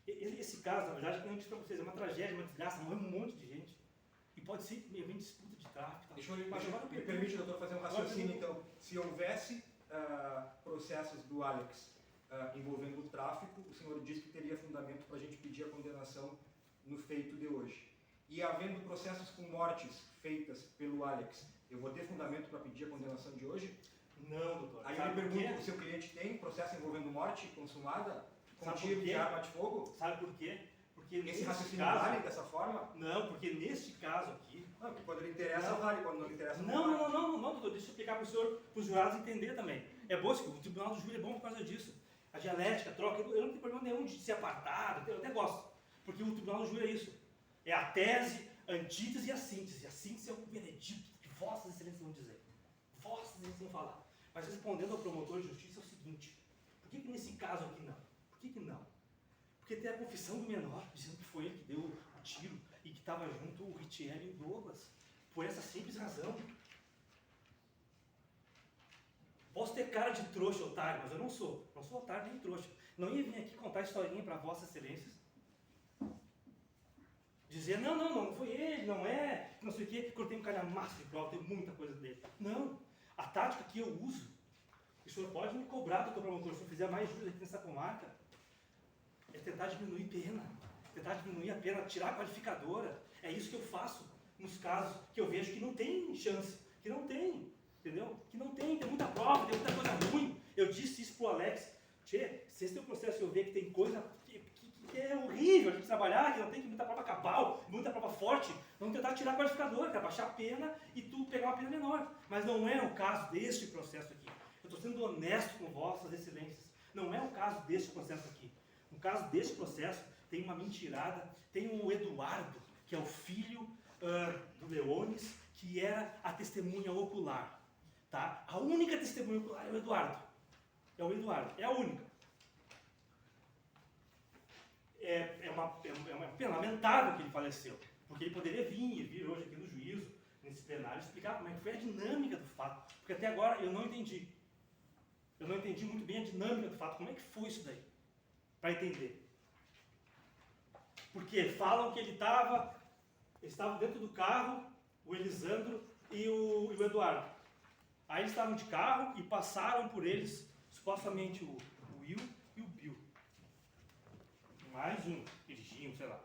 Esse caso, na verdade, como eu disse para vocês, é uma tragédia, uma desgraça, morre um monte de gente. E pode ser meio bem disputa de tráfico. Me permite, doutor, fazer um raciocínio, então. Se houvesse processos do Alex envolvendo o tráfico, o senhor disse que teria fundamento para a gente pedir a condenação no feito de hoje. E havendo processos com mortes feitas pelo Alex, eu vou ter fundamento para pedir a condenação de hoje? Não, doutor. Aí eu me pergunto, o seu cliente tem processo envolvendo morte consumada? Com tiro de arma de fogo? Sabe por quê? Porque esse raciocínio vale dessa forma? Não, porque neste caso aqui... Não, porque quando ele interessa vale, quando não lhe interessa não, doutor, deixa eu explicar para o senhor, para os jurados entenderem também. É bom, o tribunal do júri é bom por causa disso. A dialética, a troca, eu não tenho problema nenhum de ser apartado, eu até gosto. Porque o tribunal do júri é isso. É a tese, a antítese e a síntese. A síntese é o veredito que vossas excelências vão dizer. Vossas excelências vão falar. Mas respondendo ao promotor de justiça é o seguinte, por que nesse caso aqui não? Por que não? Porque tem a confissão do menor, dizendo que foi ele que deu o tiro e que estava junto o Richelli e o Douglas. Por essa simples razão. Posso ter cara de trouxa, otário, mas eu não sou. Não sou otário nem trouxa. Não ia vir aqui contar historinha para vossas excelências. dizer, não foi ele, não é, não sei o quê, porque eu tenho um calhamaço de prova, tenho muita coisa dele. Não, a tática que eu uso, o senhor pode me cobrar, doutor promotor, se eu fizer mais juros aqui nessa comarca, é tentar diminuir pena, tentar diminuir a pena, tirar a qualificadora. É isso que eu faço nos casos que eu vejo que não tem chance, que não tem, entendeu? Que não tem muita prova, tem muita coisa ruim. Eu disse isso pro Alex, tchê, se esse teu processo eu ver que tem coisa que é horrível a gente trabalhar, que não tem muita prova cabal, muita prova forte, vamos tentar tirar a qualificadora, que é baixar a pena e tu pegar uma pena menor. Mas não é o caso deste processo aqui. Eu estou sendo honesto com vossas excelências. Não é o caso deste processo aqui. No caso deste processo, tem uma mentirada, tem o Eduardo, que é o filho do Leones, que era a testemunha ocular. Tá? A única testemunha ocular é o Eduardo. É o Eduardo, é a única. É uma pena lamentável que ele faleceu, porque ele poderia vir hoje aqui no juízo, nesse plenário, explicar como é que foi a dinâmica do fato, porque até agora eu não entendi. Eu não entendi muito bem a dinâmica do fato, como é que foi isso daí, para entender. Porque falam que ele estava dentro do carro, o Elisandro e o Eduardo. Aí eles estavam de carro e passaram por eles, supostamente o Will e o Bill. Mais um, dirigindo, sei lá.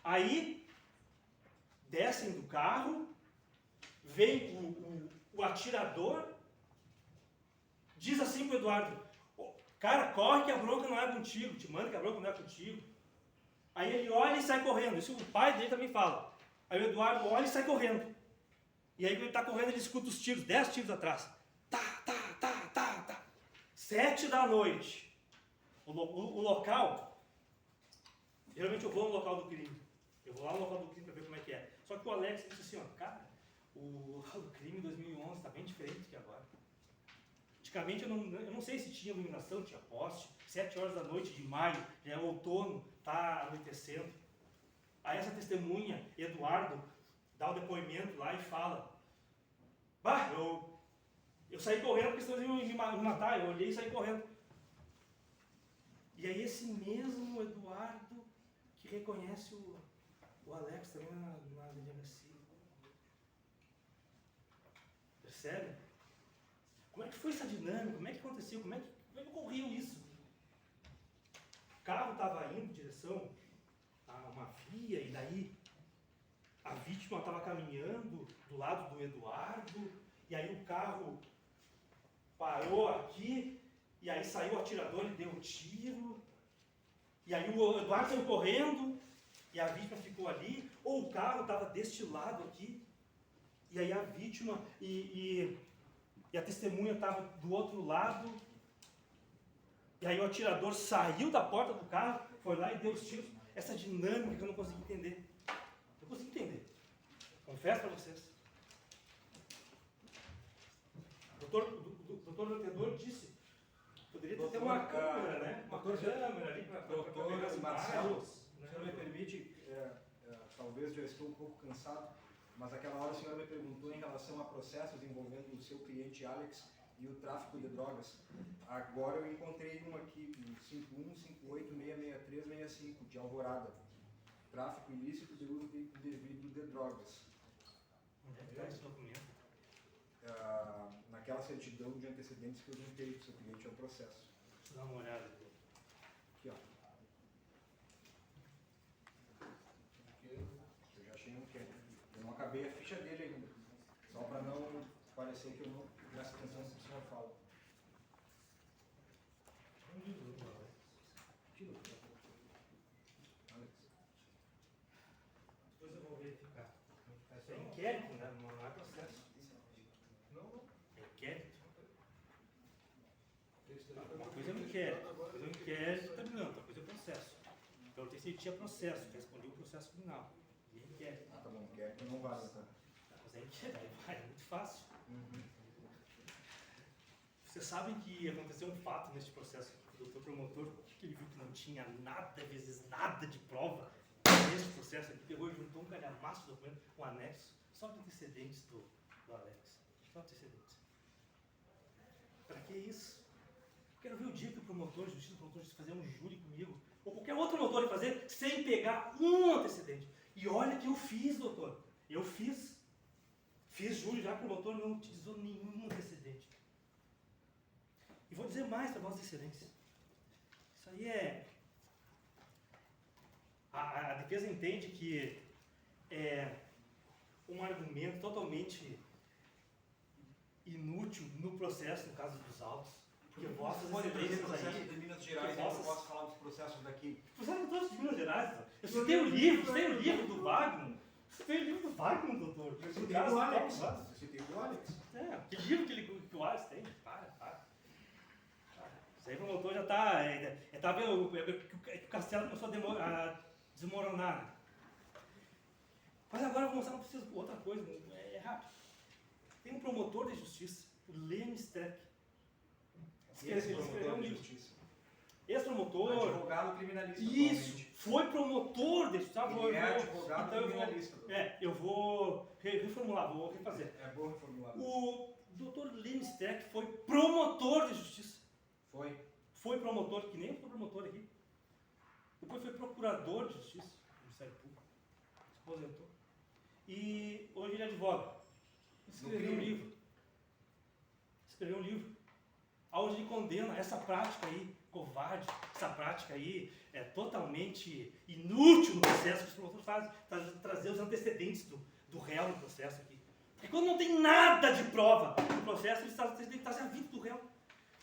Aí, descem do carro, vem o atirador, diz assim pro Eduardo, cara, corre que a bronca não é contigo, te manda que a bronca não é contigo. Aí ele olha e sai correndo, isso o pai dele também fala. Aí o Eduardo olha e sai correndo. E aí quando ele está correndo, ele escuta os tiros, 10 tiros atrás. Tá. 7 da noite. O local, geralmente eu vou no local do crime. Eu vou lá no local do crime para ver como é que é. Só que o Alex disse assim, ó, cara, o local do crime em 2011 está bem diferente que agora. Antigamente eu não sei se tinha iluminação, tinha poste, 7 horas da noite de maio, já é outono, está anoitecendo. Aí essa testemunha, Eduardo, dá o depoimento lá e fala, bah, eu saí correndo porque senão eles iam me matar, eu olhei e saí correndo. E aí esse mesmo Eduardo que reconhece o Alex também na delegacia. Percebe? Como é que foi essa dinâmica? Como é que aconteceu? Como é que ocorreu isso? O carro estava indo em direção a uma via e daí a vítima estava caminhando do lado do Eduardo e aí o carro parou aqui e aí saiu o atirador e deu um tiro e aí o Eduardo saiu correndo e a vítima ficou ali, ou o carro estava deste lado aqui e aí a vítima e a testemunha estava do outro lado e aí o atirador saiu da porta do carro, foi lá e deu os tiros. Essa dinâmica que eu não consegui entender. Não consegui entender. Confesso para vocês. O doutor Lutedor disse, poderia ter uma câmera, né? Uma câmera ali para pegar as Marcelo, se o senhor me permite, talvez já estou um pouco cansado, mas aquela hora a senhora me perguntou em relação a processos envolvendo o seu cliente Alex e o tráfico de drogas. Agora eu encontrei um aqui, 5158-663-65, de Alvorada. Tráfico ilícito de uso indevido de drogas. Onde é que está esse documento? Naquela certidão de antecedentes que eu juntei do seu cliente ao processo. Deixa eu dar uma olhada aqui. Aqui, ó. Eu já achei um que eu não acabei a ficha dele ainda. Só para não parecer que eu não preste atenção no que o senhor fala. Depois eu vou verificar. Isso é inquérito, né? Não é processo. Não. É inquérito. Uma coisa é um inquérito, outra coisa é um inquérito terminando, outra coisa é processo. Então eu pensei que tinha processo, que respondeu o processo criminal. E é inquérito. Tá bom, inquérito não vale, então. Mas é inquérito, é muito fácil. Vocês sabem que aconteceu um fato neste processo aqui, o doutor promotor, que ele viu que não tinha nada, vezes nada de prova neste processo aqui, pegou e juntou um calhamaço de documento, um anexo, só de antecedentes do Alex. Só antecedentes. Para que isso? Quero ver o dia que o promotor de justiça, fazer um júri comigo, ou qualquer outro promotor fazer, sem pegar um antecedente. E olha que eu fiz, doutor. Eu fiz. Fiz júri já, promotor não utilizou nenhum antecedente. E vou dizer mais para Vossa Excelência. Isso aí é... A defesa entende que é um argumento totalmente inútil no processo, no caso dos autos. Porque Vossas Excelências processo aí... de Minas Gerais, eu não posso falar dos processos daqui. Processos todos de Minas Gerais. Eu citei o livro do Wagner. Citei o livro do Wagner, doutor. Eu citei do Alex. Eu citei do Alex. Que livro que o Alex tem? Para. Isso aí o promotor já está... Tá vendo que o castelo começou a desmoronar. Né? Mas agora eu vou mostrar para vocês outra coisa. É rápido. Tem um promotor de justiça, o Leme Streck. Escreveu um livro. Ex-promotor. Advogado criminalista. Isso. Foi promotor de justiça. Ele é advogado criminalista. Eu vou reformular, vou refazer. É bom reformular. O doutor Leme Streck foi promotor de justiça. Foi promotor, que nem eu sou promotor aqui. Depois foi procurador de justiça do Ministério Público. Se aposentou. E hoje ele advoga. Escreveu um livro. Onde ele condena essa prática aí, covarde, essa prática aí é totalmente inútil no processo que os promotores fazem, trazer os antecedentes do réu no processo aqui. Porque quando não tem nada de prova no processo, eles têm que trazer a vida do réu.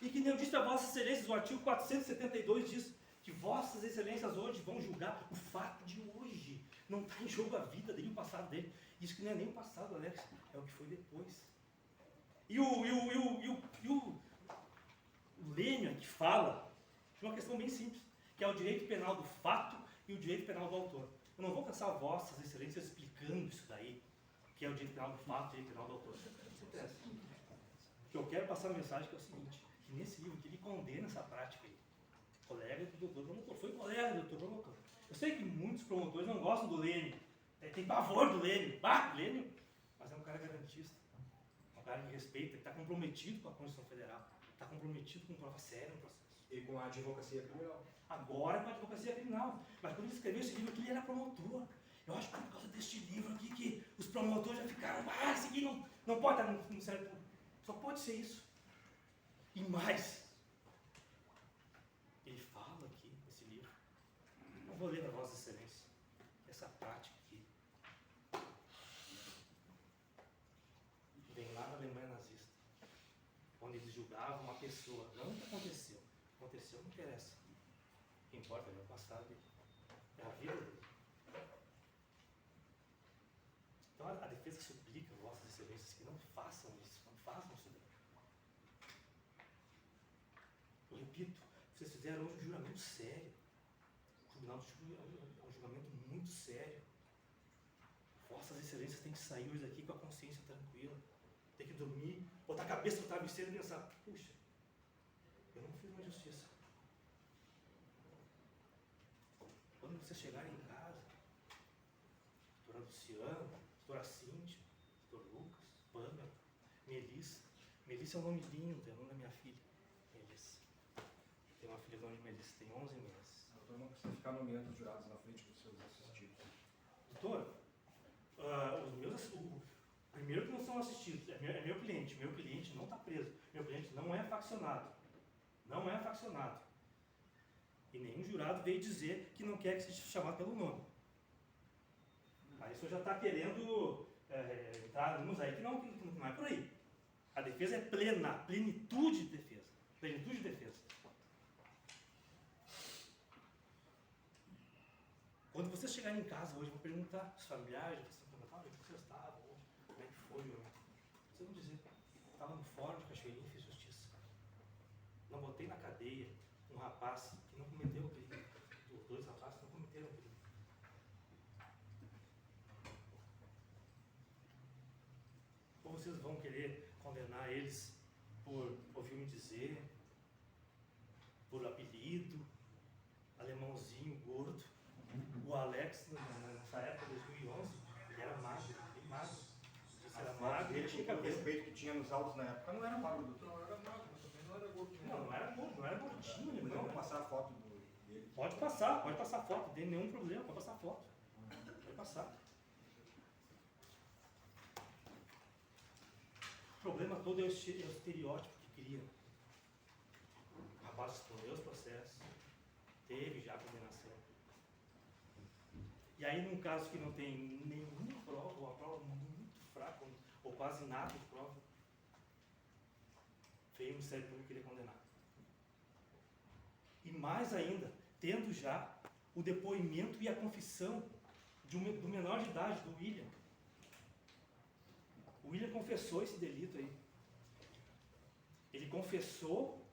E que nem eu disse a Vossas Excelências, o artigo 472 diz que Vossas Excelências hoje vão julgar o fato de hoje. Não está em jogo a vida dele, o passado dele. Isso que não é nem o passado, Alex, é o que foi depois. E o Lênio que fala de uma questão bem simples, que é o direito penal do fato e o direito penal do autor. Eu não vou cansar Vossas Excelências explicando isso daí, que é o direito penal do fato e o direito penal do autor. Isso interessa. O que eu quero passar a mensagem que é o seguinte, que nesse livro que ele condena essa prática aí. Colega do doutor promotor, foi colega do doutor promotor. Eu sei que muitos promotores não gostam do Lênio, tem pavor do Lênio. Lênio, mas é um cara garantista, um cara que respeita, que está comprometido com a Constituição Federal. Está comprometido com prova séria no processo. E com a advocacia criminal. Agora com a advocacia criminal. Mas quando ele escreveu esse livro aqui, ele era promotor. Eu acho que por causa deste livro aqui que os promotores já ficaram, esse aqui não pode estar no Ministério Público. Só pode ser isso. E mais, ele fala aqui nesse livro, não vou ler para Vossa Excelência, essa prática aqui vem lá da Alemanha nazista, onde eles julgavam uma pessoa, não o que aconteceu. Aconteceu não interessa. O que importa é o passado dele. É a vida dele. Então a defesa suplica, Vossas Excelências, que não façam isso, não façam isso daí. Eu repito, vocês fizeram hoje um juramento sério. O tribunal do júri é um julgamento muito sério. Vossas Excelências têm que sair hoje daqui com a consciência tranquila. Tem que dormir, botar a cabeça no travesseiro e pensar, puxa, eu não fiz uma justiça. Quando vocês chegarem em casa, doutora Luciana, doutora Cíntia, doutor Lucas, Pâmela, Melissa. Melissa é um nome lindo, é o nome da minha filha. Melissa. Tem uma filha do nome de Melissa, tem 11 meses. O doutor não precisa ficar nomeando os jurados na frente dos seus assistidos. Doutor, o primeiro que não são assistidos é meu cliente. Meu cliente não está preso. Meu cliente não é faccionado. Não é faccionado. E nenhum jurado veio dizer que não quer que seja chamado pelo nome. Aí o senhor já está querendo entrar nos aí que não é por aí. A defesa é plena, plenitude de defesa. Plenitude de defesa. Quando vocês chegarem em casa hoje, vão perguntar os familiares, vocês vão perguntar onde vocês estavam, como é que foi. Vocês vão dizer, estava no fórum de Cachoeirinha e fiz justiça. Não botei na cadeia um rapaz que não cometeu o crime. Os dois rapazes não cometeram o crime. Ou vocês vão querer condenar eles por ouvir-me dizer, por apelido, alemãozinho, gordo. O Alex, nessa época, 2011, ele era magro, bem magro. Ele era magro, ele tinha O cabelo. respeito que tinha nos autos na época não era magro, doutor. Não era magro, mas também não era gordo. Não era gordo, não era gordinho. Vamos passar a foto dele. Pode passar foto, não tem nenhum problema, pode passar foto. passar. O problema todo é o estereótipo que cria. O rapaz respondeu os processos, teve já a condenação. E aí, num caso que não tem nenhuma prova, ou a prova muito fraca, ou quase nada de prova, veio o Ministério Público querer condenar. E mais ainda, tendo já o depoimento e a confissão do menor de idade, do William. O William confessou esse delito aí. Ele confessou,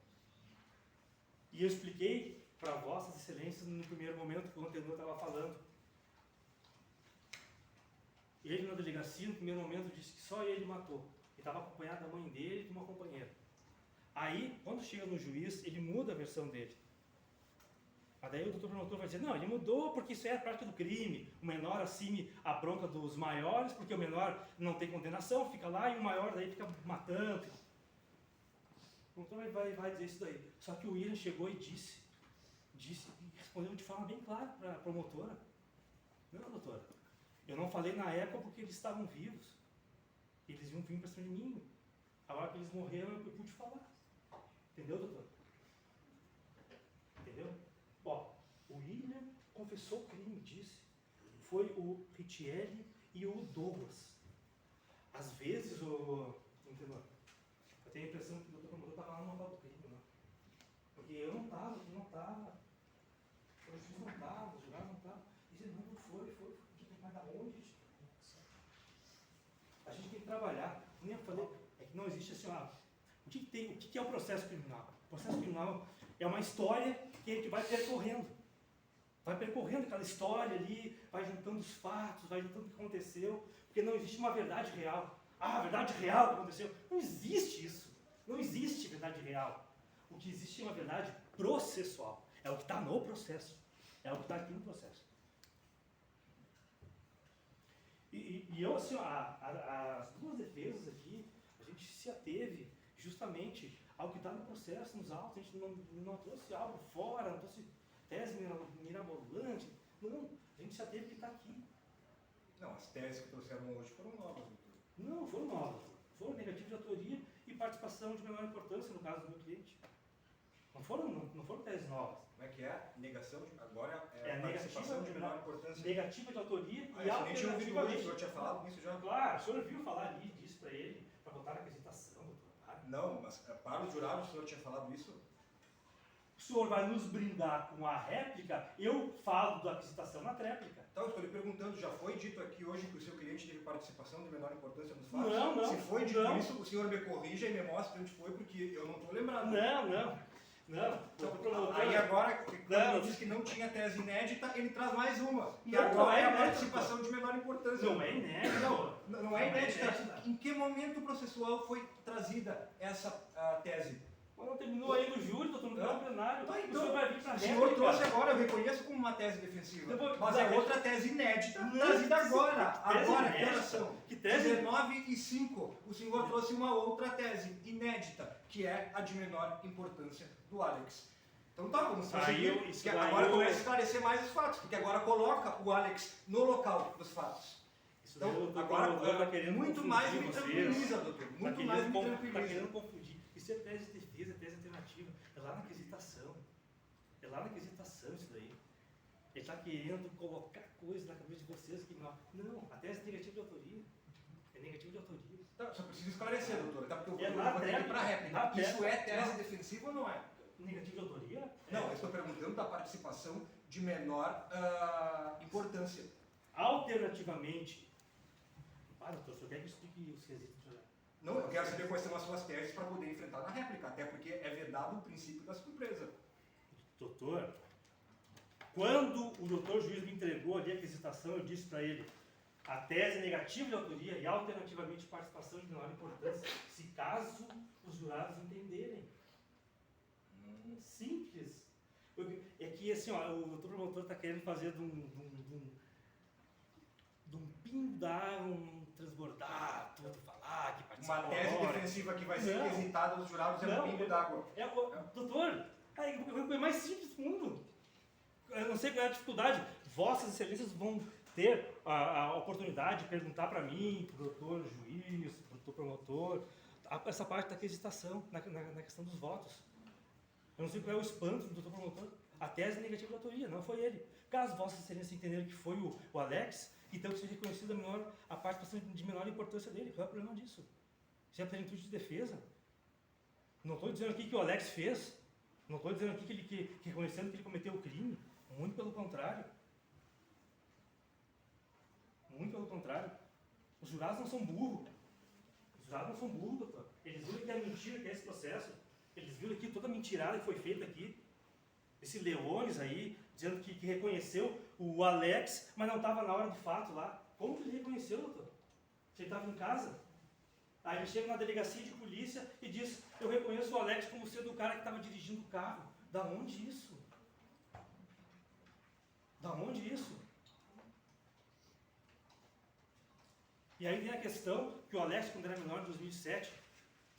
e eu expliquei para vossas excelências no primeiro momento que o antenor estava falando. Ele na delegacia, no primeiro momento, disse que só ele matou. Ele estava acompanhado da mãe dele e de uma companheira. Aí, quando chega no juiz, ele muda a versão dele. Mas daí o doutor promotor vai dizer, não, ele mudou porque isso é a prática do crime. O menor assume a bronca dos maiores, porque o menor não tem condenação, fica lá, e o maior daí fica matando. O promotor vai dizer isso daí. Só que o William chegou e disse, respondeu de forma bem clara para a promotora. Não, doutora, eu não falei na época porque eles estavam vivos. Eles iam vir para cima de mim. Agora que eles morreram, eu pude falar. Entendeu, doutor? Entendeu? Ó, o William confessou o crime, disse. Foi o Richelli e o Douglas. Às vezes, entendeu? Eu tenho a impressão que o doutor promotor estava lá no local do crime, né? Porque eu não estava, o juiz não estava, o jurado não estava. E ele não foi. Mas da onde? A gente tem que trabalhar. Nem eu falei, é que não existe assim, o que é o processo criminal? O processo criminal é uma história que a gente vai percorrendo. Vai percorrendo aquela história ali, vai juntando os fatos, vai juntando o que aconteceu, porque não existe uma verdade real. Ah, a verdade real que aconteceu. Não existe isso. Não existe verdade real. O que existe é uma verdade processual. É o que está no processo. É o que está aqui no processo. E eu, assim, as duas defesas aqui, a gente se ateve justamente ao que está no processo, nos autos. A gente não trouxe algo fora, não trouxe tese mirabolante. Não, a gente se ateve que está aqui. Não, as teses que trouxeram hoje foram novas, doutor. Não, foram novas. Foram negativas de autoria e participação de menor importância no caso do meu cliente. Não foram teses novas. Como é que é? Negação, agora é participação de menor importância. Negativa de autoria e alternativamente. O senhor tinha falado nisso já? Claro, o senhor viu falar ali disso para ele, para botar na aquisitação, doutor. Não, mas para os jurados o senhor tinha falado isso? O senhor vai nos brindar com a réplica, eu falo da aquisitação na tréplica. Então, eu estou lhe perguntando, já foi dito aqui hoje que o seu cliente teve participação de menor importância nos fatos? Não. Se foi dito isso, o senhor me corrija e me mostre onde foi, porque eu não estou lembrado. Não. Então, aí agora, quando ele diz que não tinha tese inédita, ele traz mais uma. Que agora é a participação de menor importância. Não é inédita. Não é inédita. Em que momento processual foi trazida essa tese? Quando terminou aí no júri, doutor, no plenário, então, o senhor vai vir para a o senhor trouxe agora, eu reconheço como uma tese defensiva, mas é outra tese inédita trazida agora. Agora, que horas são? Que tese? 19h05. O senhor trouxe uma outra tese inédita, que é a de menor importância do Alex. Então tá, vamos prosseguir. Agora começa a esclarecer mais os fatos, porque agora coloca o Alex no local dos fatos. Então, agora muito mais me tranquiliza, doutor. Muito mais me tranquiliza. Está querendo confundir. Isso é tese de defesa, é tese alternativa. É lá na aquisitação. É lá na aquisitação isso daí. Ele está querendo colocar coisas na cabeça de vocês que não. Não, a tese é negativa de autoria. É negativa de autoria. Tá, só preciso esclarecer, doutor. Tá, porque eu vou ter que ir para a réplica. Isso é tese defensiva ou não é? Negativa de autoria? Não, eu estou perguntando da participação de menor importância. Alternativamente. Doutor, o senhor quer que eu explique os quesitos? Não, eu quero saber quais são as suas teses para poder enfrentar na réplica, até porque é vedado o princípio da surpresa. Doutor, quando o doutor juiz me entregou ali a aquisitação, eu disse para ele a tese negativa de autoria e alternativamente participação de menor importância, se caso os jurados entenderem. Simples. É que assim, o doutor promotor está querendo fazer de um pingo da transbordar, tudo falar, que participa. Uma tese defensiva que vai ser quesitada aos jurados é um pingo d'água. Doutor, é mais simples do mundo. Eu não sei qual é a dificuldade. Vossas excelências vão ter a oportunidade de perguntar para mim, para o doutor juiz, para o doutor promotor, essa parte da aquisitação, na questão dos votos. Eu não sei qual é o espanto do doutor promotor. A tese é negativa da autoria, não foi ele. Caso Vossa Excelência entenderem que foi o Alex, então que seja reconhecida a participação de menor importância dele. Qual é o problema disso? Isso é a plenitude de defesa. Não estou dizendo aqui que o Alex fez, não estou dizendo aqui que reconhecendo que ele cometeu o crime. Muito pelo contrário. Muito pelo contrário. Os jurados não são burros. Os jurados não são burros, doutor. Eles viram que é mentira, que é esse processo. Eles viram aqui toda a mentirada que foi feita aqui. Esse Leones aí, dizendo que reconheceu o Alex, mas não estava na hora do fato lá. Como que ele reconheceu, doutor? Se ele estava em casa? Aí ele chega na delegacia de polícia e diz: eu reconheço o Alex como sendo o cara que estava dirigindo o carro. Da onde isso? Da onde isso? E aí tem a questão que o Alex, quando era menor, em 2007,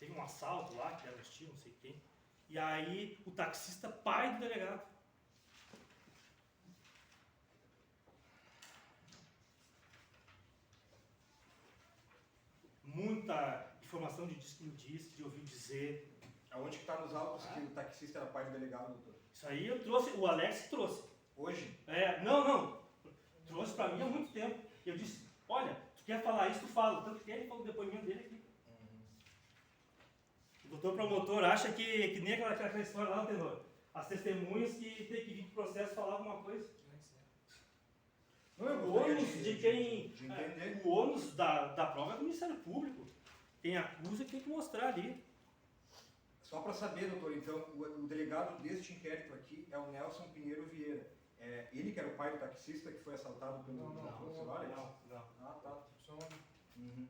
teve um assalto lá, que era um estilo, não sei quem. E aí o taxista, pai do delegado. Muita informação de diz que me disse, de ouvir dizer. Aonde que está nos autos que o taxista era pai do delegado, doutor? Isso aí eu trouxe, o Alex trouxe. Hoje? Não. Trouxe para mim há muito tempo. Eu disse: olha, tu quer falar isso, tu fala. Tanto que ele falou o depoimento dele aqui. O doutor promotor acha que nem aquela história lá no tenor. As testemunhas que tem que vir pro processo falar alguma coisa. Não é O ônus de quem. De entender. O ônus da prova é do Ministério Público. Quem acusa tem que mostrar ali. Só para saber, doutor, então, o delegado deste inquérito aqui é o Nelson Pinheiro Vieira. É ele que era o pai do taxista que foi assaltado pelo Alex? Não. Ah, tá. Só Uhum.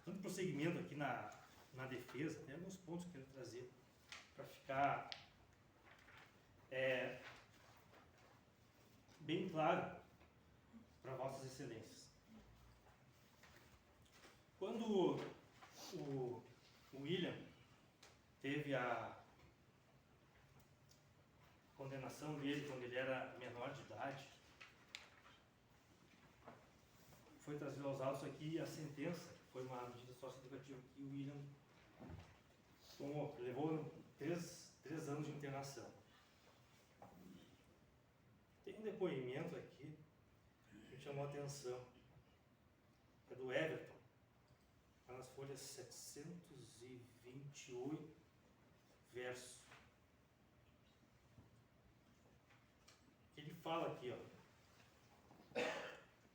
Dando prosseguimento aqui na defesa, tem alguns pontos que eu quero trazer para ficar bem claro para Vossas Excelências. Quando o William teve a condenação dele quando ele era menor de idade, foi trazido aos autos aqui a sentença. Foi uma medida socioeducativa que o William tomou, levou 3 anos de internação. Tem um depoimento aqui que me chamou a atenção. É do Everton, está nas folhas 728, verso. Ele fala aqui, ó.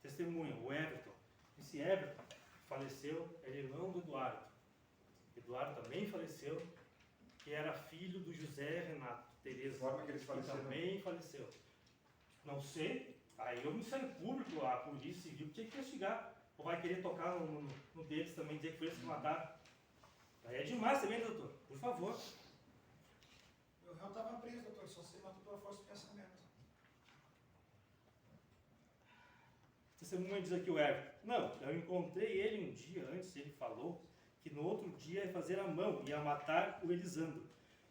Testemunha, o Everton. Esse Everton faleceu, era irmão do Eduardo. Eduardo também faleceu, que era filho do José Renato Tereza. Forma que eles faleceram. Também faleceu. Não sei, aí o Ministério Público, a Polícia Civil, tinha que investigar. Ou vai querer tocar no deles também, dizer que foi eles que mataram. Aí é demais também, doutor, por favor. o réu estava preso, doutor, só se matou pela força do pensamento. Testemunha diz aqui o Everton: não, eu encontrei ele um dia antes, ele falou que no outro dia ia fazer a mão, ia matar o Elisandro.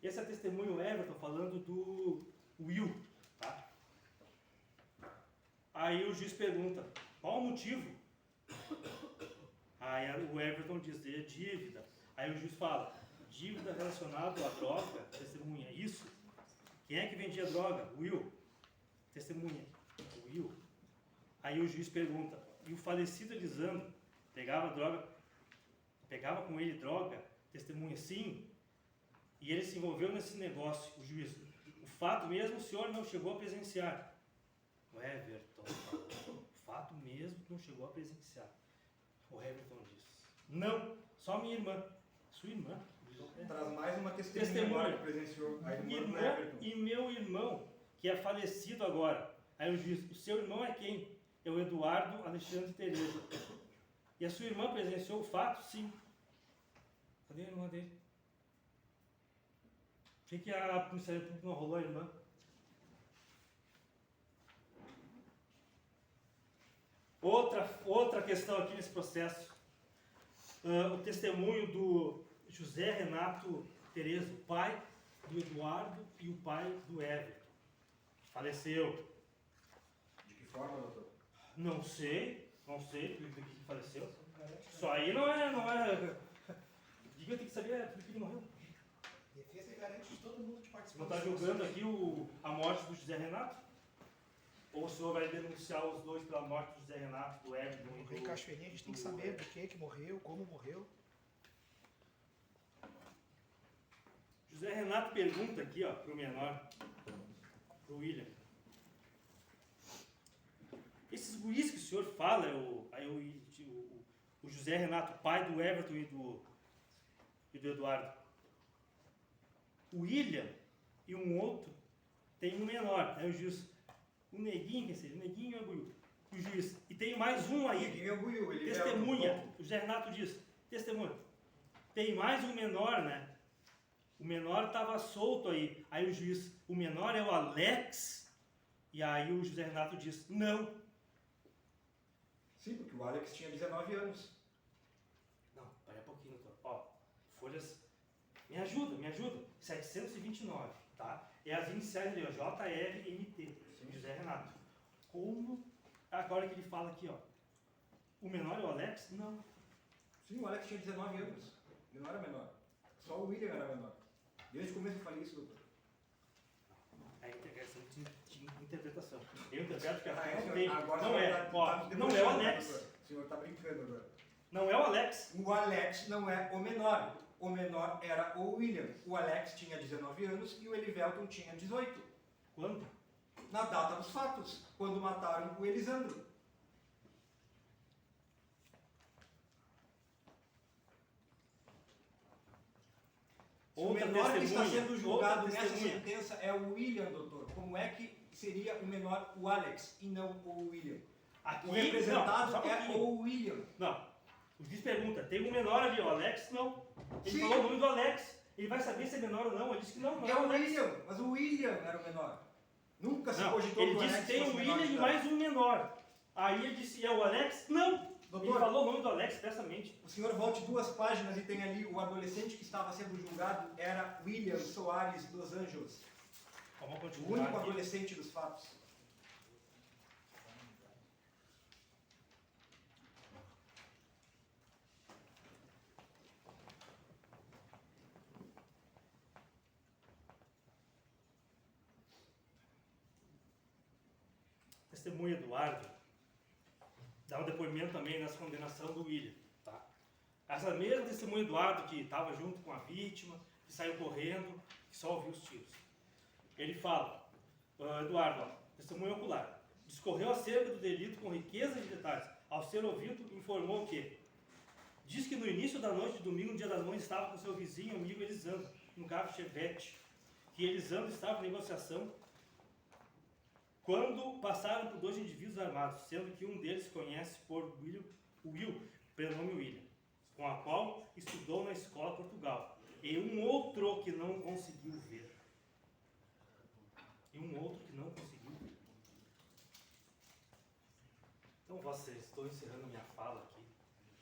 Esse é testemunho, o Everton, falando do Will, tá? Aí o juiz pergunta: qual o motivo? Aí o Everton diz: é dívida. Aí o juiz fala: dívida relacionada à droga. Testemunha: isso? Quem é que vendia droga? Will. Testemunha: Will. Aí o juiz pergunta: e o falecido Elisandro pegava com ele droga? Testemunha: sim. E ele se envolveu nesse negócio. O juiz: o fato mesmo o senhor não chegou a presenciar. O Everton: o fato mesmo não chegou a presenciar. O Everton diz: não, só minha irmã. Sua irmã? Traz mais uma testemunha agora que presenciou a irmã do Everton. E meu irmão, que é falecido agora. Aí o juiz: o seu irmão é quem? É o Eduardo Alexandre Tereza. E a sua irmã presenciou o fato? Sim. Cadê a irmã dele? que a Ministério Público não rolou a irmã? Outra questão aqui nesse processo. O testemunho do José Renato Terezo, pai do Eduardo e o pai do Everton. Faleceu. De que forma, doutor? Não sei do que faleceu. Isso aí não é. Diga, tem que saber do que ele morreu. Defesa e garante de todo mundo de participar. Não está julgando aqui a morte do José Renato? Ou o senhor vai denunciar os dois pela morte do José Renato, do Everton e do... Em Cachoeirinha a gente tem que saber do que morreu, como morreu. José Renato pergunta aqui, ó, pro menor, pro William. Esses guris que o senhor fala, o José Renato, pai do Everton e do Eduardo. O William e um outro tem um menor, o juiz. O neguinho, quer dizer, o neguinho é o juiz. E tem mais um aí. O neguinho é o Buiu, ele testemunha. É o José Renato diz, testemunha. Tem mais um menor, né? O menor estava solto aí. Aí o juiz, o menor é o Alex. E aí o José Renato diz, não. Sim, porque o Alex tinha 19 anos. Não, pera um pouquinho, doutor. Ó, folhas... Me ajuda. 729, tá? É as iniciais ali, ó, JRMT, José Renato. Como... Agora que ele fala aqui, ó. O menor é o Alex? Não. Sim, o Alex tinha 19 anos. Ele não era menor. Só o William era menor. Desde o começo eu falei isso, doutor. É questão de interpretação. Eu interpreto que a agora não é. Ó, não é o Alex. O senhor está brincando agora. Não é o Alex. O Alex não é o menor. O menor era o William. O Alex tinha 19 anos e o Elivelton tinha 18. Quando? Na data dos fatos, quando mataram o Elisandro. O menor que está sendo julgado nessa sentença é o William, doutor. Como é que seria o menor o Alex e não o William? Aqui, o representado não, é o William. Não. O juiz pergunta, tem um menor ali, o Alex? Não. Ele Sim. falou o nome do Alex. Ele vai saber se é menor ou não. Ele disse que não É o o Alex. William, mas o William era o menor. Nunca se Não, cogitou ele que o disse Alex que tem fosse um menor William de e idade. mais um menor. Aí ele disse, é o Alex? Não. Doutor, ele falou o nome do Alex expressamente. O senhor volte 2 páginas e tem ali o adolescente que estava sendo julgado era William Soares dos Anjos. Vamos O continuar único aqui. adolescente dos fatos. Testemunha Eduardo dá um depoimento também nessa condenação do William. Tá? Essa mesma testemunha Eduardo que estava junto com a vítima, que saiu correndo, que só ouviu os tiros. Ele fala, Eduardo, ó, testemunha ocular, discorreu acerca do delito com riqueza de detalhes. Ao ser ouvido, informou que diz que no início da noite de domingo, no dia das mães, estava com seu vizinho amigo Elisandro, no carro Chevette, que Elisandro estava em negociação quando passaram por 2 indivíduos armados, sendo que um deles conhece por Will, prenome William, com a qual estudou na escola Portugal, e um outro que não conseguiu ver. Então, vocês, estou encerrando minha fala aqui.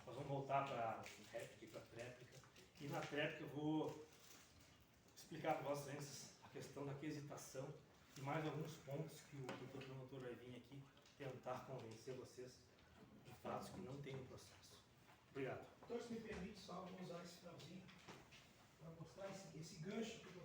Nós vamos voltar para a réplica e para a tréplica. E na tréplica eu vou explicar para vocês a questão da quesitação e mais alguns pontos que o doutor promotor vai vir aqui tentar convencer vocês de fatos que não tem no processo. Obrigado. Doutor, se me permite só, vou usar esse finalzinho para mostrar esse gancho